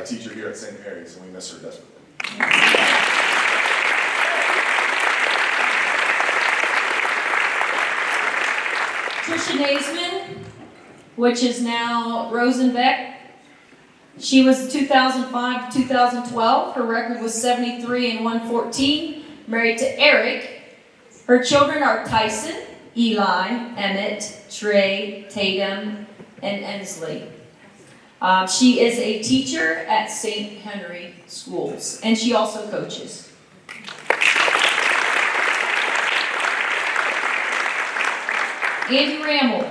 teacher here at St. Mary's, and we miss her desperately. Tricia Naisman, which is now Rosenbeck. She was 2005 to 2012. Her record was 73 and 114. Married to Eric. Her children are Tyson, Eli, Emmett, Trey, Tatum, and Ensley. She is a teacher at St. Henry Schools, and she also coaches. Andy Rammel.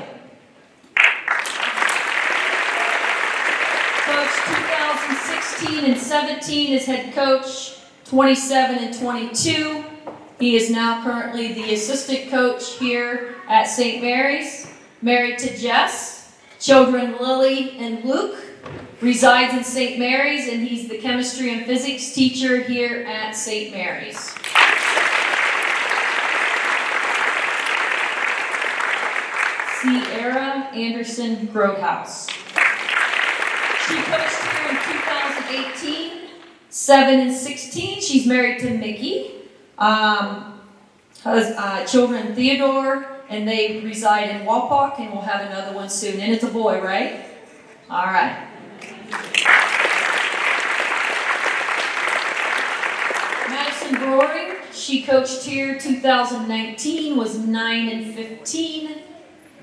Coached 2016 and 17 as head coach, 27 and 22. He is now currently the assistant coach here at St. Mary's. Married to Jess. Children Lily and Luke. Resides in St. Mary's, and he's the chemistry and physics teacher here at St. Mary's. Sierra Anderson Grothaus. She coached here in 2018, 7 and 16. She's married to Mickey. Children Theodore, and they reside in Walpock, and we'll have another one soon. And it's a boy, right? All right. Madison Broering, she coached here 2019, was 9 and 15.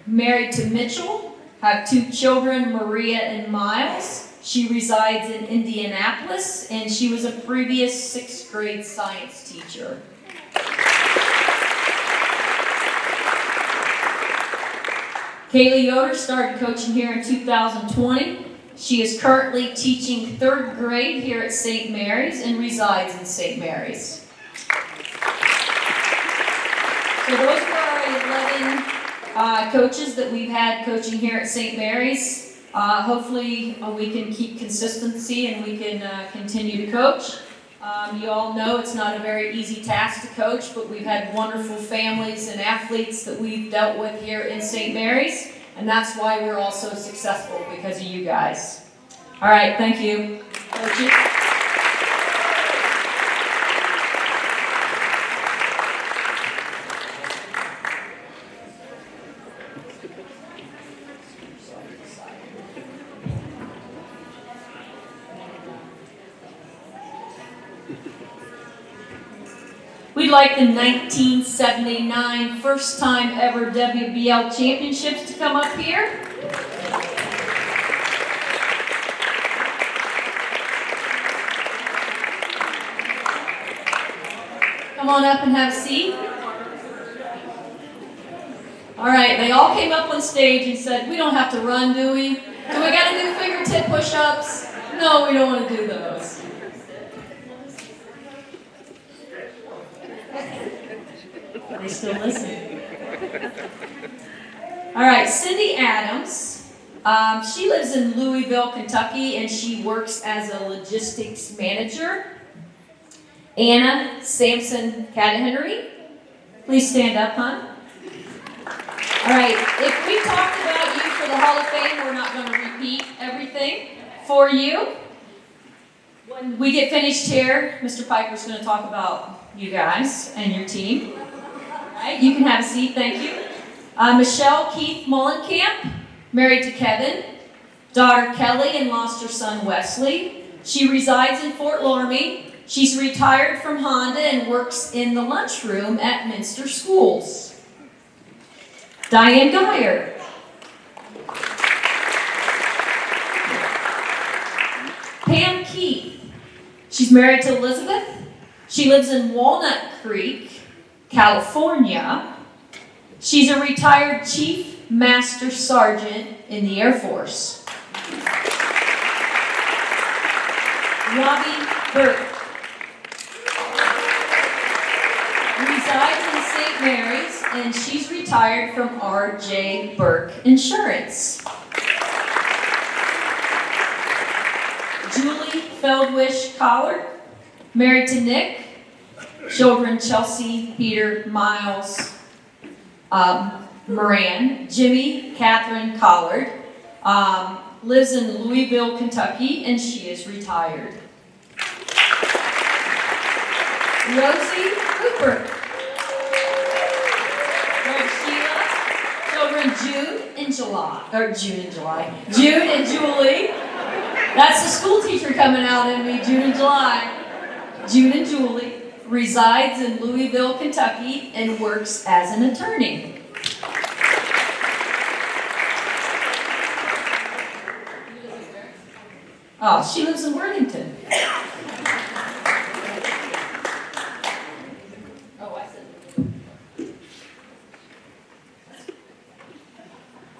Married to Mitchell, have 2 children, Maria and Miles. She resides in Indianapolis, and she was a previous 6th grade science teacher. Kaylee Yoder started coaching here in 2020. She is currently teaching 3rd grade here at St. Mary's and resides in St. Mary's. So those were our 11 coaches that we've had coaching here at St. Mary's. Hopefully we can keep consistency and we can continue to coach. You all know it's not a very easy task to coach, but we've had wonderful families and athletes that we've dealt with here in St. Mary's, and that's why we're all so successful, because of you guys. All right, thank you. Coaches. We'd like the 1979 first time ever WBL championships to come up here. Come on up and have a seat. All right, they all came up on stage and said, we don't have to run, do we? Do we got to do fingertip push-ups? No, we don't want to do those. They still listen. All right, Cindy Adams. She lives in Louisville, Kentucky, and she works as a logistics manager. Anna Sampson Cadahenry. Please stand up, hon. All right, if we talked about you for the Hall of Fame, we're not going to repeat everything for you. When we get finished here, Mr. Piper's going to talk about you guys and your team. All right, you can have a seat, thank you. Michelle Keith Mullenkamp, married to Kevin, daughter Kelly, and lost her son Wesley. She resides in Fort Laramie. She's retired from Honda and works in the lunchroom at Minster Schools. Diane Geyer. Pam Keith. She's married to Elizabeth. She lives in Walnut Creek, California. She's a retired Chief Master Sergeant in the Air Force. Robbie Burke. Resides in St. Mary's, and she's retired from R.J. Burke Insurance. Julie Feldwish Collard, married to Nick. Children Chelsea, Peter, Miles, Moran. Jimmy Catherine Collard lives in Louisville, Kentucky, and she is retired. Rosie Cooper. Sheila. Children June and Julie. That's the school teacher coming out in me, June and July. June and Julie resides in Louisville, Kentucky, and works as an attorney. Oh, she lives in Worthington.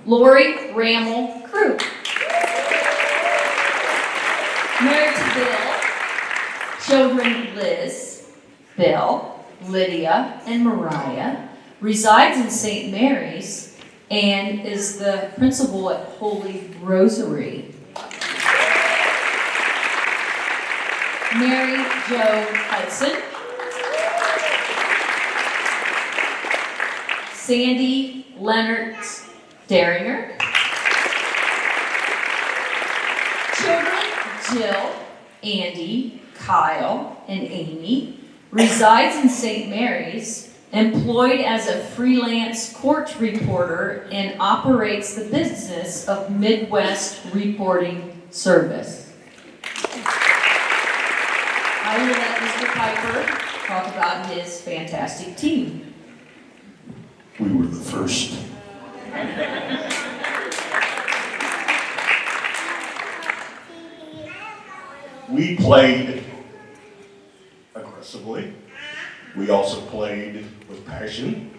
Lori Rammel Crew. Married to Bill. Children Liz, Bill, Lydia, and Mariah. Resides in St. Mary's and is the principal at Holy Rosary. Mary Jo Hudson. Sandy Leonard Daringer. Children Jill, Andy, Kyle, and Amy. Resides in St. Mary's, employed as a freelance court reporter, and operates the business of Midwest Reporting Service. I will let Mr. Piper talk about his fantastic team. We were the first. We played aggressively. We also played with passion.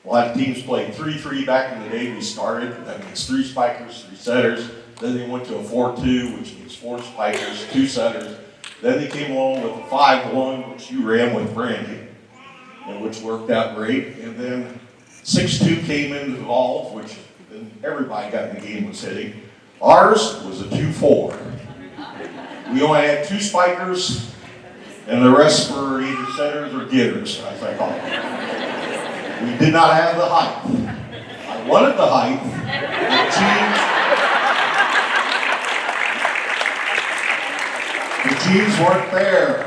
A lot of teams played 3-3 back in the day we started. That means 3 spikers, 3 setters. Then they went to a 4-2, which means 4 spikers, 2 setters. Then they came along with a 5-1, which you ran with Brandy, and which worked out great. And then 6-2 came involved, which then everybody got in the game was hitting. Ours was a 2-4. We only had 2 spikers, and the rest were either setters or getters, as I call it. We did not have the height. I wanted the height. The genes weren't there.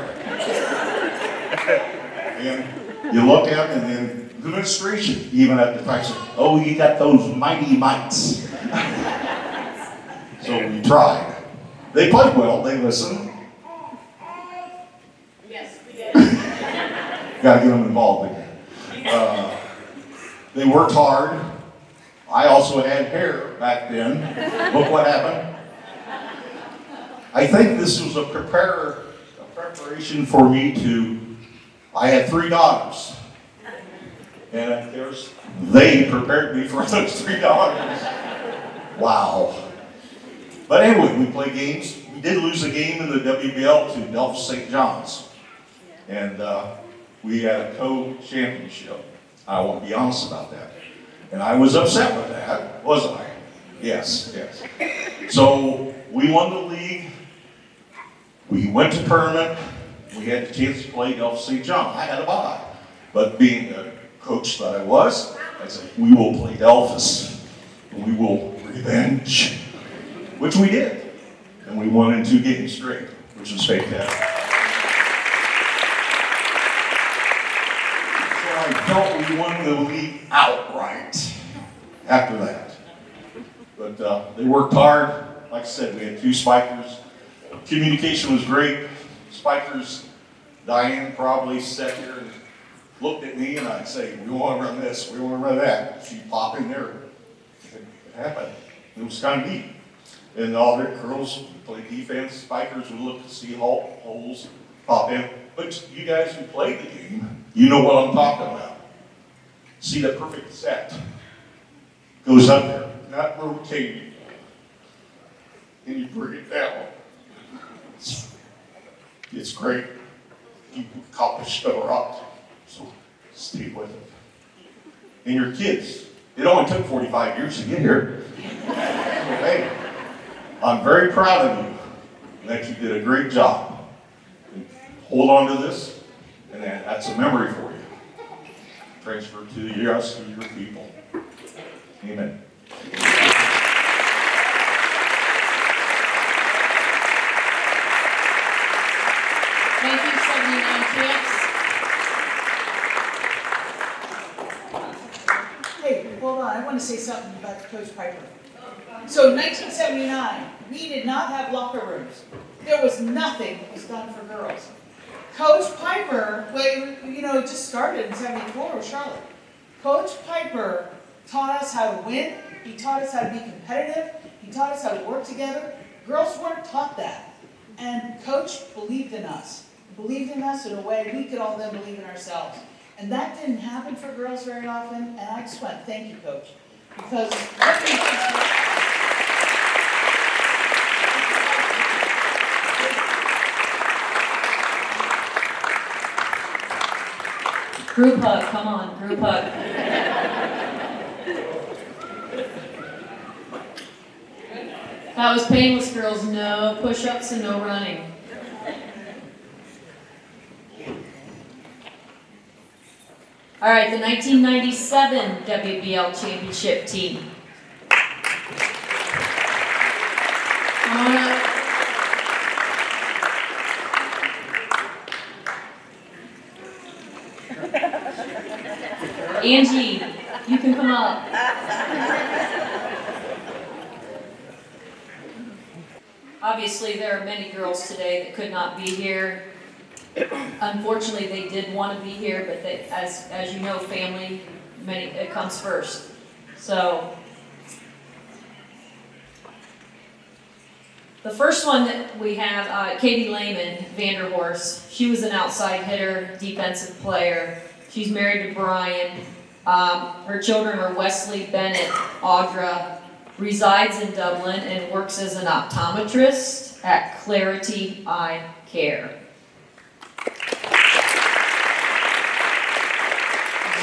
And you look at it, and then the administration even had to try to say, oh, you got those mighty mites. So we tried. They played well, they listened. Yes, we did. Got to get them involved again. They worked hard. I also had hair back then. Look what happened. I think this was a preparation for me to I had 3 daughters. And they prepared me for those 3 daughters. Wow. But anyway, we played games. We did lose a game in the WBL to Delft St. John's. And we had a co-championship. I want to be honest about that. And I was upset with that, wasn't I? Yes. So we won the league. We went to tournament. We had the chance to play Delft St. John. I had a bye. But being a coach that I said, we will play Delphus. We will revenge. Which we did. And we won in 2 games straight, which was fantastic. So I felt we won the league outright after that. But they worked hard. Like I said, we had 2 spikers. Communication was great. Spikers, Diane probably sat here and looked at me and I'd say, we want to run this, we want to run that. She'd pop in there. It happened. It was kind of neat. And all the girls would play defense. Spikers would look to see holes, pop in. But you guys who played the game, you know what I'm talking about. See that perfect set. Goes up there, not rotating. And you bring it down. It's great. You accomplish a lot. So stay with it. And your kids, it only took 45 years to get here. Hey, I'm very proud of you that you did a great job. And hold on to this, and that's a memory for you. Transfer to the rest of your people. Amen. 1979 champs. Hey, hold on, I want to say something about Coach Piper. So in 1979, we did not have locker rooms. There was nothing that was done for girls. Coach Piper, it just started in 74 with Charlotte. Coach Piper taught us how to win. He taught us how to be competitive. He taught us how to work together. Girls weren't taught that. And Coach believed in us. Believed in us in a way we could all then believe in ourselves. And that didn't happen for girls very often. And I just want to thank you, Coach. Because Group hug, come on, group hug. That was painless, girls. No push-ups and no running. All right, the 1997 WBL championship team. Come on up. Angie, you can come up. Obviously, there are many girls today that could not be here. Unfortunately, they did want to be here, but as you know, family, it comes first. So, the first one that we have, Katie Lehman, Vanderhorst. She was an outside hitter, defensive player. She's married to Brian. Her children are Wesley, Bennett, Audra, resides in Dublin, and works as an optometrist at Clarity Eye Care.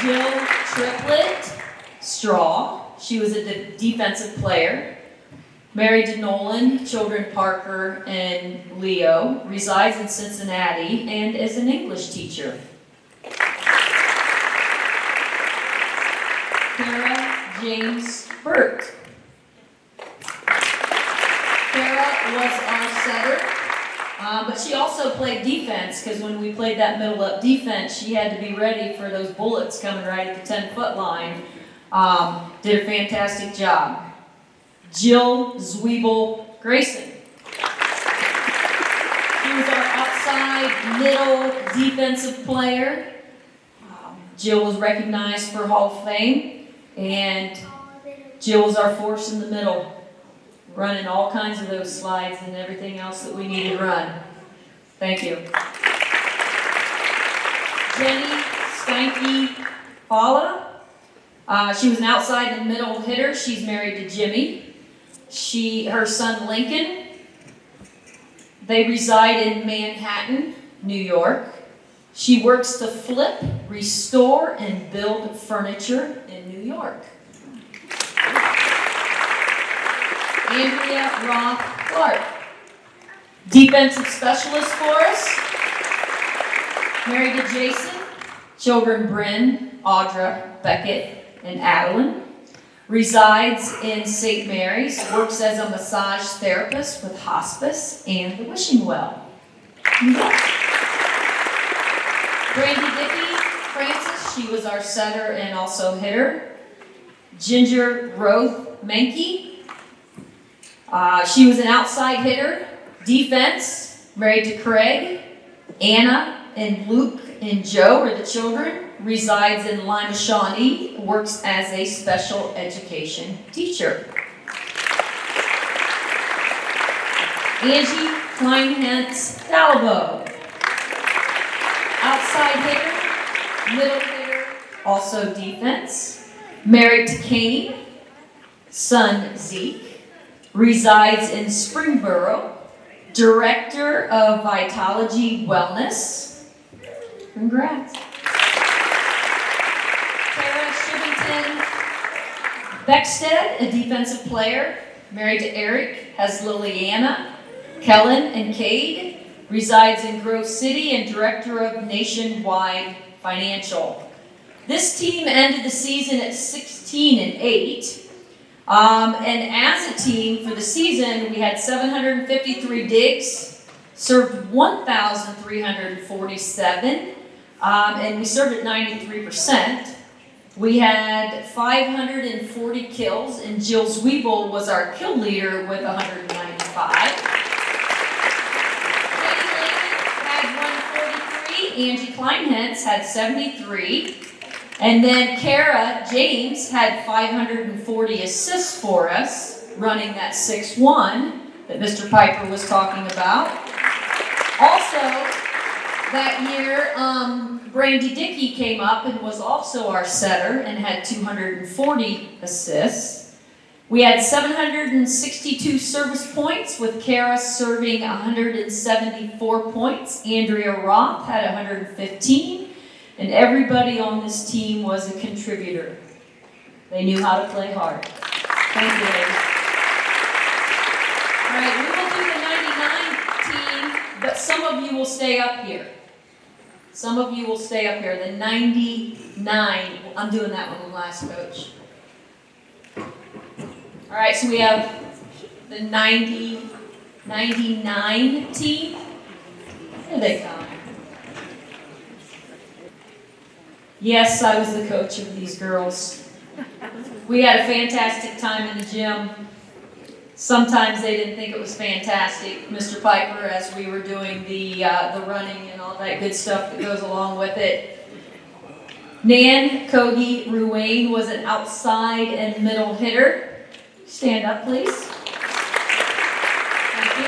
Jill Triplett Straw, she was a defensive player. Married to Nolan, children Parker and Leo, resides in Cincinnati, and is an English teacher. Kara James Burt. Kara was our setter, but she also played defense, because when we played that middle up defense, she had to be ready for those bullets coming right at the 10-foot line. Did a fantastic job. Jill Zwiebel Grayson. She was our outside middle defensive player. Jill was recognized for Hall of Fame, and Jill was our force in the middle, running all kinds of those slides and everything else that we needed run. Thank you. Jenny Stanky Fala. She was an outside and middle hitter. She's married to Jimmy. Her son Lincoln. They reside in Manhattan, New York. She works to flip, restore, and build furniture in New York. Andrea Roth Clark, defensive specialist for us. Married to Jason. Children Bryn, Audra, Beckett, and Adeline. Resides in St. Mary's. Works as a massage therapist with hospice and the Wishing Well. Brandy Dickey Francis, she was our setter and also hitter. Ginger Roth Menke, she was an outside hitter, defense, married to Craig. Anna and Luke and Joe are the children, resides in Lima, Shawnee, works as a special education teacher. Angie Kleinhentz Dalbo, outside hitter, middle hitter, also defense, married to Kane, son Zeke, resides in Springboro, director of Vitology Wellness. Congrats. Tara Shivington Beckstead, a defensive player, married to Eric, has Liliana, Kellen, and Cade, resides in Grove City, and director of Nationwide Financial. This team ended the season at 16-8. And as a team for the season, we had 753 digs, served 1,347, and we served at 93%. We had 540 kills, and Jill Zwiebel was our kill leader with 195. Katie Lehman had 143, Angie Kleinhentz had 73. And then Kara James had 540 assists for us, running that 6-1 that Mr. Piper was talking about. Also, that year, Brandy Dickey came up and was also our setter and had 240 assists. We had 762 service points, with Kara serving 174 points. Andrea Roth had 115. And everybody on this team was a contributor. They knew how to play hard. Thank you, ladies. All right, we will do the 99 team, but some of you will stay up here. Some of you will stay up here. The 99, I'm doing that one last, Coach. All right, so we have the 99 team. Here they come. Yes, I was the coach of these girls. We had a fantastic time in the gym. Sometimes they didn't think it was fantastic, Mr. Piper, as we were doing the running and all that good stuff that goes along with it. Nan Kogi Ruane was an outside and middle hitter. Stand up, please. Thank you.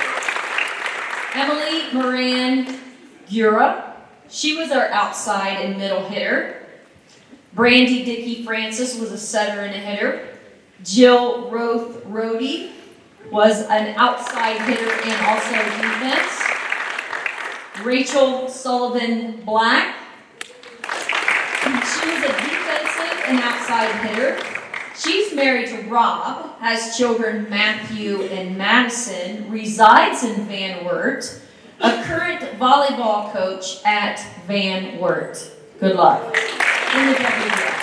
Emily Moran Gura. She was our outside and middle hitter. Brandy Dickey Francis was a setter and a hitter. Jill Roth Rohde was an outside hitter and also defense. Rachel Sullivan Black. She was a defensive and outside hitter. She's married to Rob, has children Matthew and Madison, resides in Van Wert, a current volleyball coach at Van Wert. Good luck. In the WBL.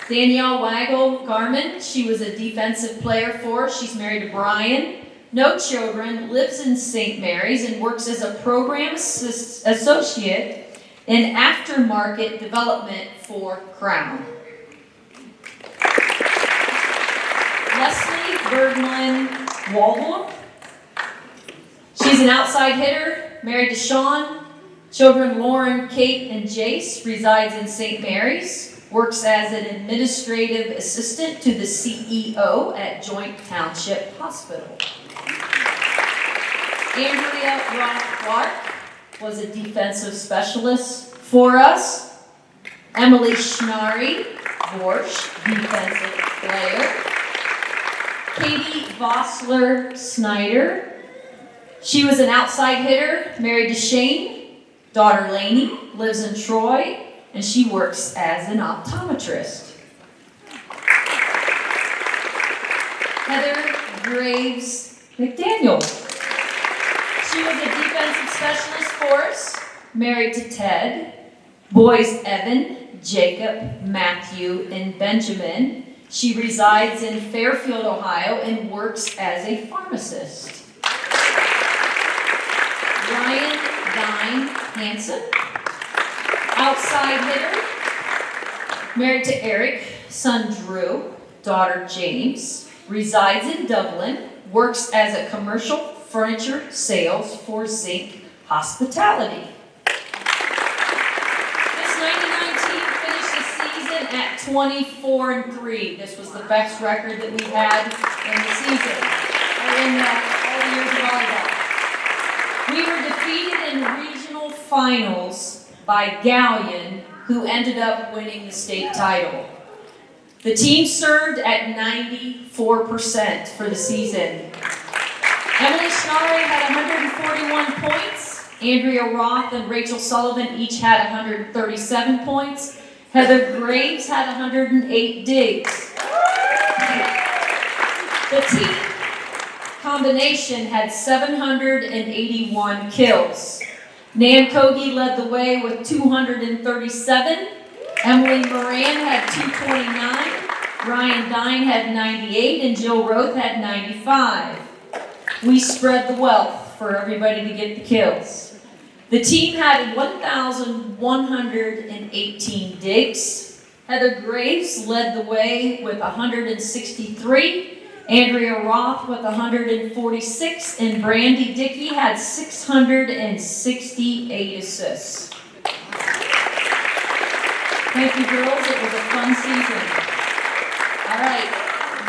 Danielle Waggle Garman, she was a defensive player for us. She's married to Brian, no children, lives in St. Mary's, and works as a program associate in aftermarket development for Crown. Leslie Bergman Waldorf. She's an outside hitter, married to Sean. Children Lauren, Kate, and Jace, resides in St. Mary's. Works as an administrative assistant to the CEO at Joint Township Hospital. Andrea Roth Clark, was a defensive specialist for us. Emily Schnarry, Borsch, defensive player. Katie Vossler Snyder. She was an outside hitter, married to Shane. Daughter Lainey lives in Troy, and she works as an optometrist. Heather Graves McDaniel. She was a defensive specialist for us, married to Ted. Boys Evan, Jacob, Matthew, and Benjamin. She resides in Fairfield, Ohio, and works as a pharmacist. Ryan Dine Hansen, outside hitter, married to Eric, son Drew, daughter James, resides in Dublin, works as a commercial furniture sales for Zinc Hospitality. This 99 team finished the season at 24-3. This was the best record that we had in the season, or in all the years of volleyball. We were defeated in regional finals by Galleon, who ended up winning the state title. The team served at 94% for the season. Emily Schnarry had 141 points. Andrea Roth and Rachel Sullivan each had 137 points. Heather Graves had 108 digs. The team combination had 781 kills. Nan Kogi led the way with 237. Emily Moran had 229. Ryan Dine had 98, and Jill Roth had 95. We spread the wealth for everybody to get the kills. The team had 1,118 digs. Heather Graves led the way with 163. Andrea Roth with 146, and Brandy Dickey had 668 assists. Thank you, girls. It was a fun season. All right,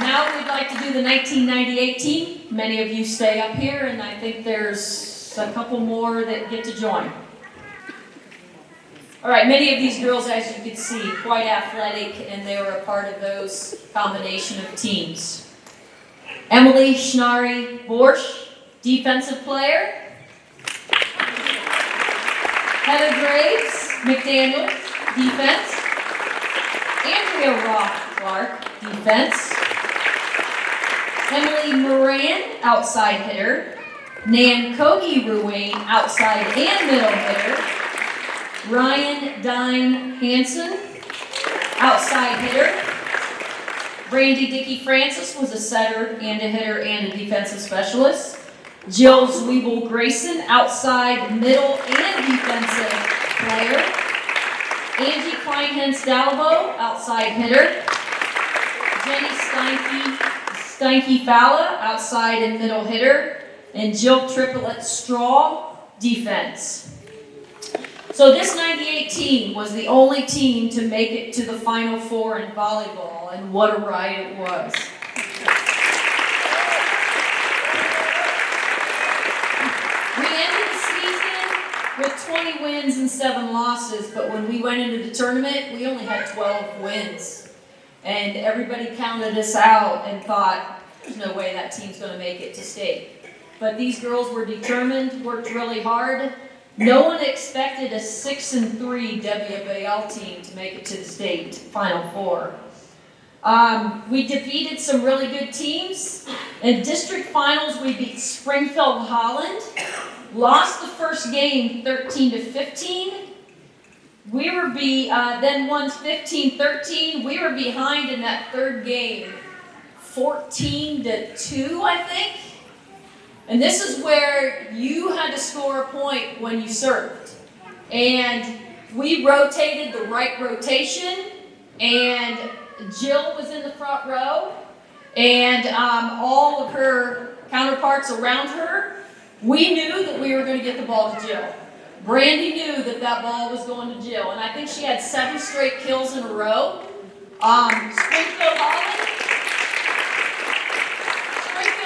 now we'd like to do the 1998 team. Many of you stay up here, and I think there's a couple more that get to join. All right, many of these girls, as you can see, quite athletic, and they were a part of those combination of teams. Emily Schnarry Borsch, defensive player. Heather Graves McDaniel, defense. Andrea Roth Clark, defense. Emily Moran, outside hitter. Nan Kogi Ruane, outside and middle hitter. Ryan Dine Hansen, outside hitter. Brandy Dickey Francis was a setter and a hitter and a defensive specialist. Jill Zwiebel Grayson, outside, middle, and defensive player. Angie Kleinhens Dalabo, outside hitter. Jenny Steinke Falla, outside and middle hitter. And Jill Triplett Straw, defense. So this 98 team was the only team to make it to the Final Four in volleyball, and what a ride it was. We ended the season with 20 wins and 7 losses, but when we went into the tournament, we only had 12 wins. And everybody counted us out and thought, there's no way that team's going to make it to state. But these girls were determined, worked really hard. No one expected a 6-3 WBL team to make it to the state Final Four. We defeated some really good teams. In district finals, we beat Springfield Holland. Lost the first game 13-15. We were then won 15-13. We were behind in that third game 14-2, I think. And this is where you had to score a point when you served. And we rotated the right rotation, and Jill was in the front row, and all of her counterparts around her, we knew that we were going to get the ball to Jill. Brandy knew that that ball was going to Jill, and I think she had 7 straight kills in a row. Springfield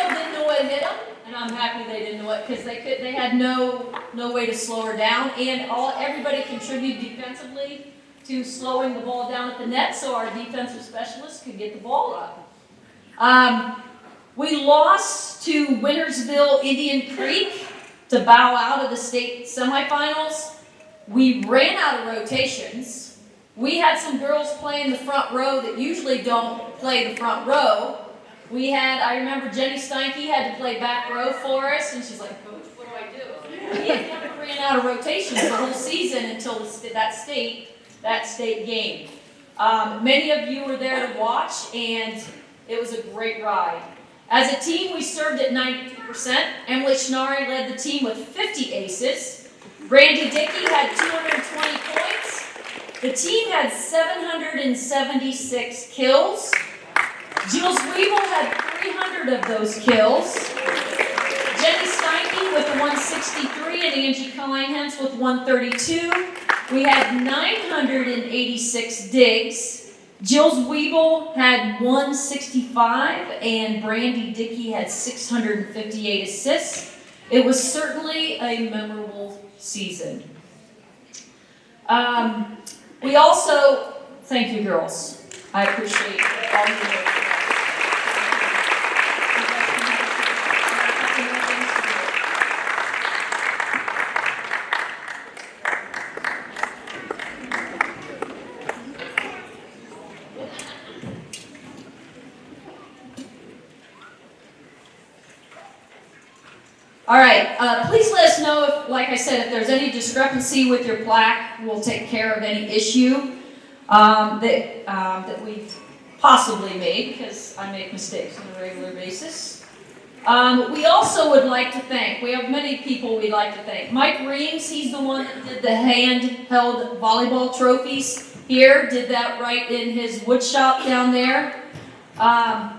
didn't know what hit them. And I'm happy they didn't know it, because they had no way to slow her down, and everybody contributed defensively to slowing the ball down at the net, so our defensive specialists could get the ball up. We lost to Wintersville Indian Creek to bow out of the state semifinals. We ran out of rotations. We had some girls play in the front row that usually don't play the front row. I remember Jenny Steinke had to play back row for us, and she's like, Coach, what do I do? We never ran out of rotations the whole season until that state game. Many of you were there to watch, and it was a great ride. As a team, we served at 92%. Emily Schnari led the team with 50 aces. Brandy Dickey had 220 points. The team had 776 kills. Jules Weevil had 300 of those kills. Jenny Steinke with 163 and Angie Kleinhens with 132. We had 986 digs. Jules Weevil had 165 and Brandy Dickey had 658 assists. It was certainly a memorable season. We also, thank you girls. I appreciate all your work. All right, please let us know if, like I said, if there's any discrepancy with your plaque. We'll take care of any issue that we've possibly made, because I make mistakes on a regular basis. We also would like to thank, we have many people we'd like to thank. Mike Reams, he's the one that did the handheld volleyball trophies here, did that right in his wood shop down there.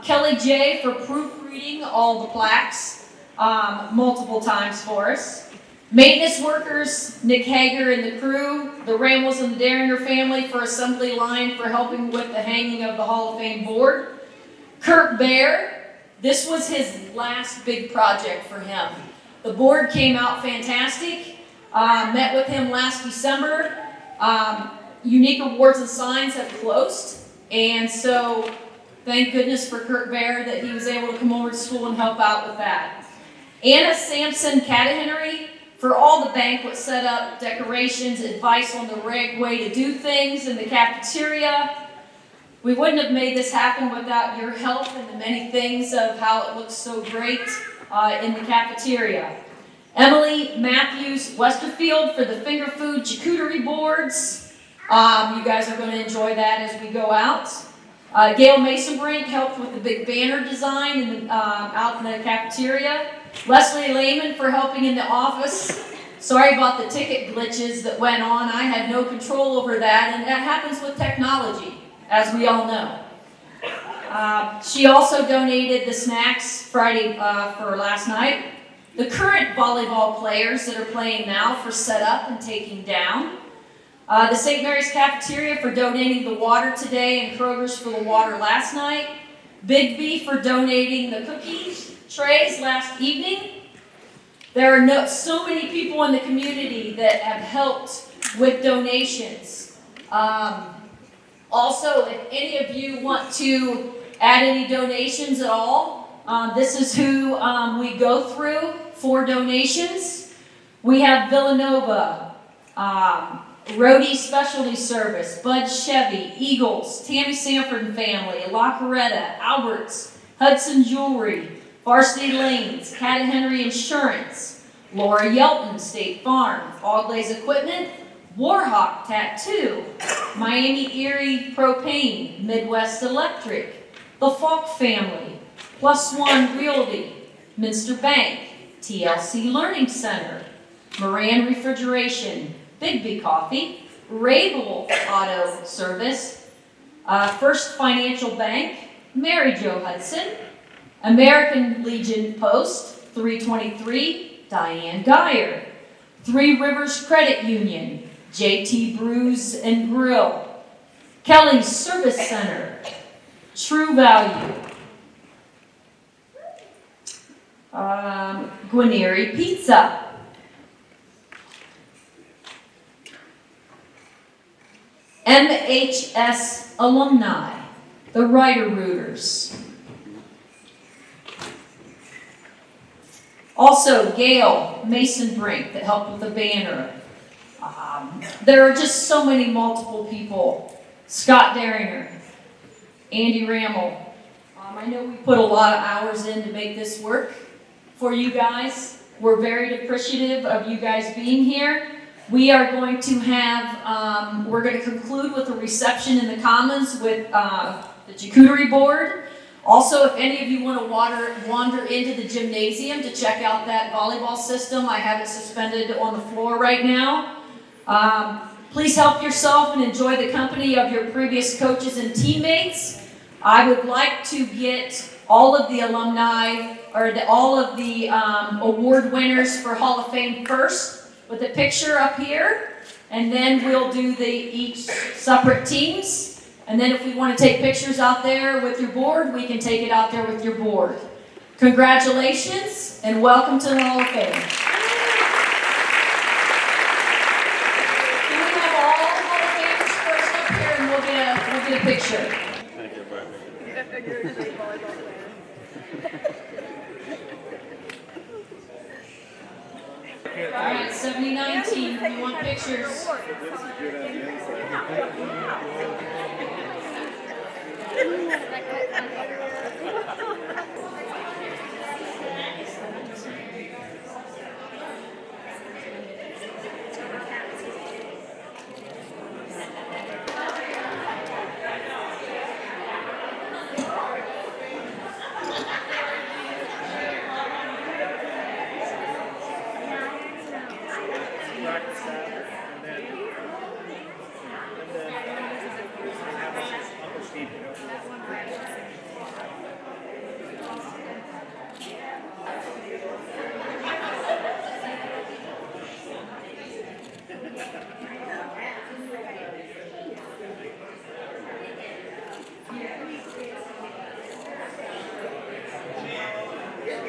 Kelly J for proofreading all the plaques. Multiple times for us. Maintenance workers, Nick Hager and the crew, the Ramos and the Derringer family for assembly line for helping with the hanging of the Hall of Fame board. Kurt Baer, this was his last big project for him. The board came out fantastic. Met with him last December. Unique Awards and Signs have closed, and so thank goodness for Kurt Baer that he was able to come over to school and help out with that. Anna Sampson Catahenry for all the banquet setup, decorations, advice on the right way to do things in the cafeteria. We wouldn't have made this happen without your help and the many things of how it looks so great in the cafeteria. Emily Matthews Westerfield for the finger food charcuterie boards. You guys are going to enjoy that as we go out. Gail Masonbrink helped with the big banner design out in the cafeteria. Leslie Lehman for helping in the office. Sorry about the ticket glitches that went on. I had no control over that, and that happens with technology, as we all know. She also donated the snacks Friday for last night. The current volleyball players that are playing now for setup and taking down. The St. Mary's Cafeteria for donating the water today, and Kroger's for the water last night. Big B for donating the cookies trays last evening. There are so many people in the community that have helped with donations. Also, if any of you want to add any donations at all, this is who we go through for donations. We have Villanova, Rhodey Specialty Service, Bud Chevy, Eagles, Tammy Sanford and Family, La Coretta, Alberts, Hudson Jewelry, Varsity Lanes, Catahenry Insurance, Laura Yelton, State Farm, Oglaze Equipment, Warhawk Tattoo, Miami Erie Propane, Midwest Electric, the Falk Family, Plus One Realty, Minster Bank, TLC Learning Center, Moran Refrigeration, Bigby Coffee, Rabel Auto Service, First Financial Bank, Mary Jo Hudson, American Legion Post, 323, Diane Geyer, Three Rivers Credit Union, JT Brews and Grill, Kelly's Service Center, True Value, Guarneri Pizza. MHS Alumni, the Writer Rooters. Also, Gail Mason Brink that helped with the banner. There are just so many multiple people. Scott Daringer, Andy Rammel. I know we put a lot of hours in to make this work for you guys. We're very appreciative of you guys being here. We are going to have, we're going to conclude with a reception in the Commons with the charcuterie board. Also, if any of you want to wander into the gymnasium to check out that volleyball system, I have it suspended on the floor right now. Please help yourself and enjoy the company of your previous coaches and teammates. I would like to get all of the alumni, or all of the award winners for Hall of Fame first, with a picture up here, and then we'll do each separate teams. And then if we want to take pictures out there with your board, we can take it out there with your board. Congratulations, and welcome to the Hall of Fame. Can we have all Hall of Famers first up here, and we'll get a picture. Thank you, Brett. You're just a volleyball player. All right, 7019, if you want pictures.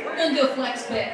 We're going to do a flex bit.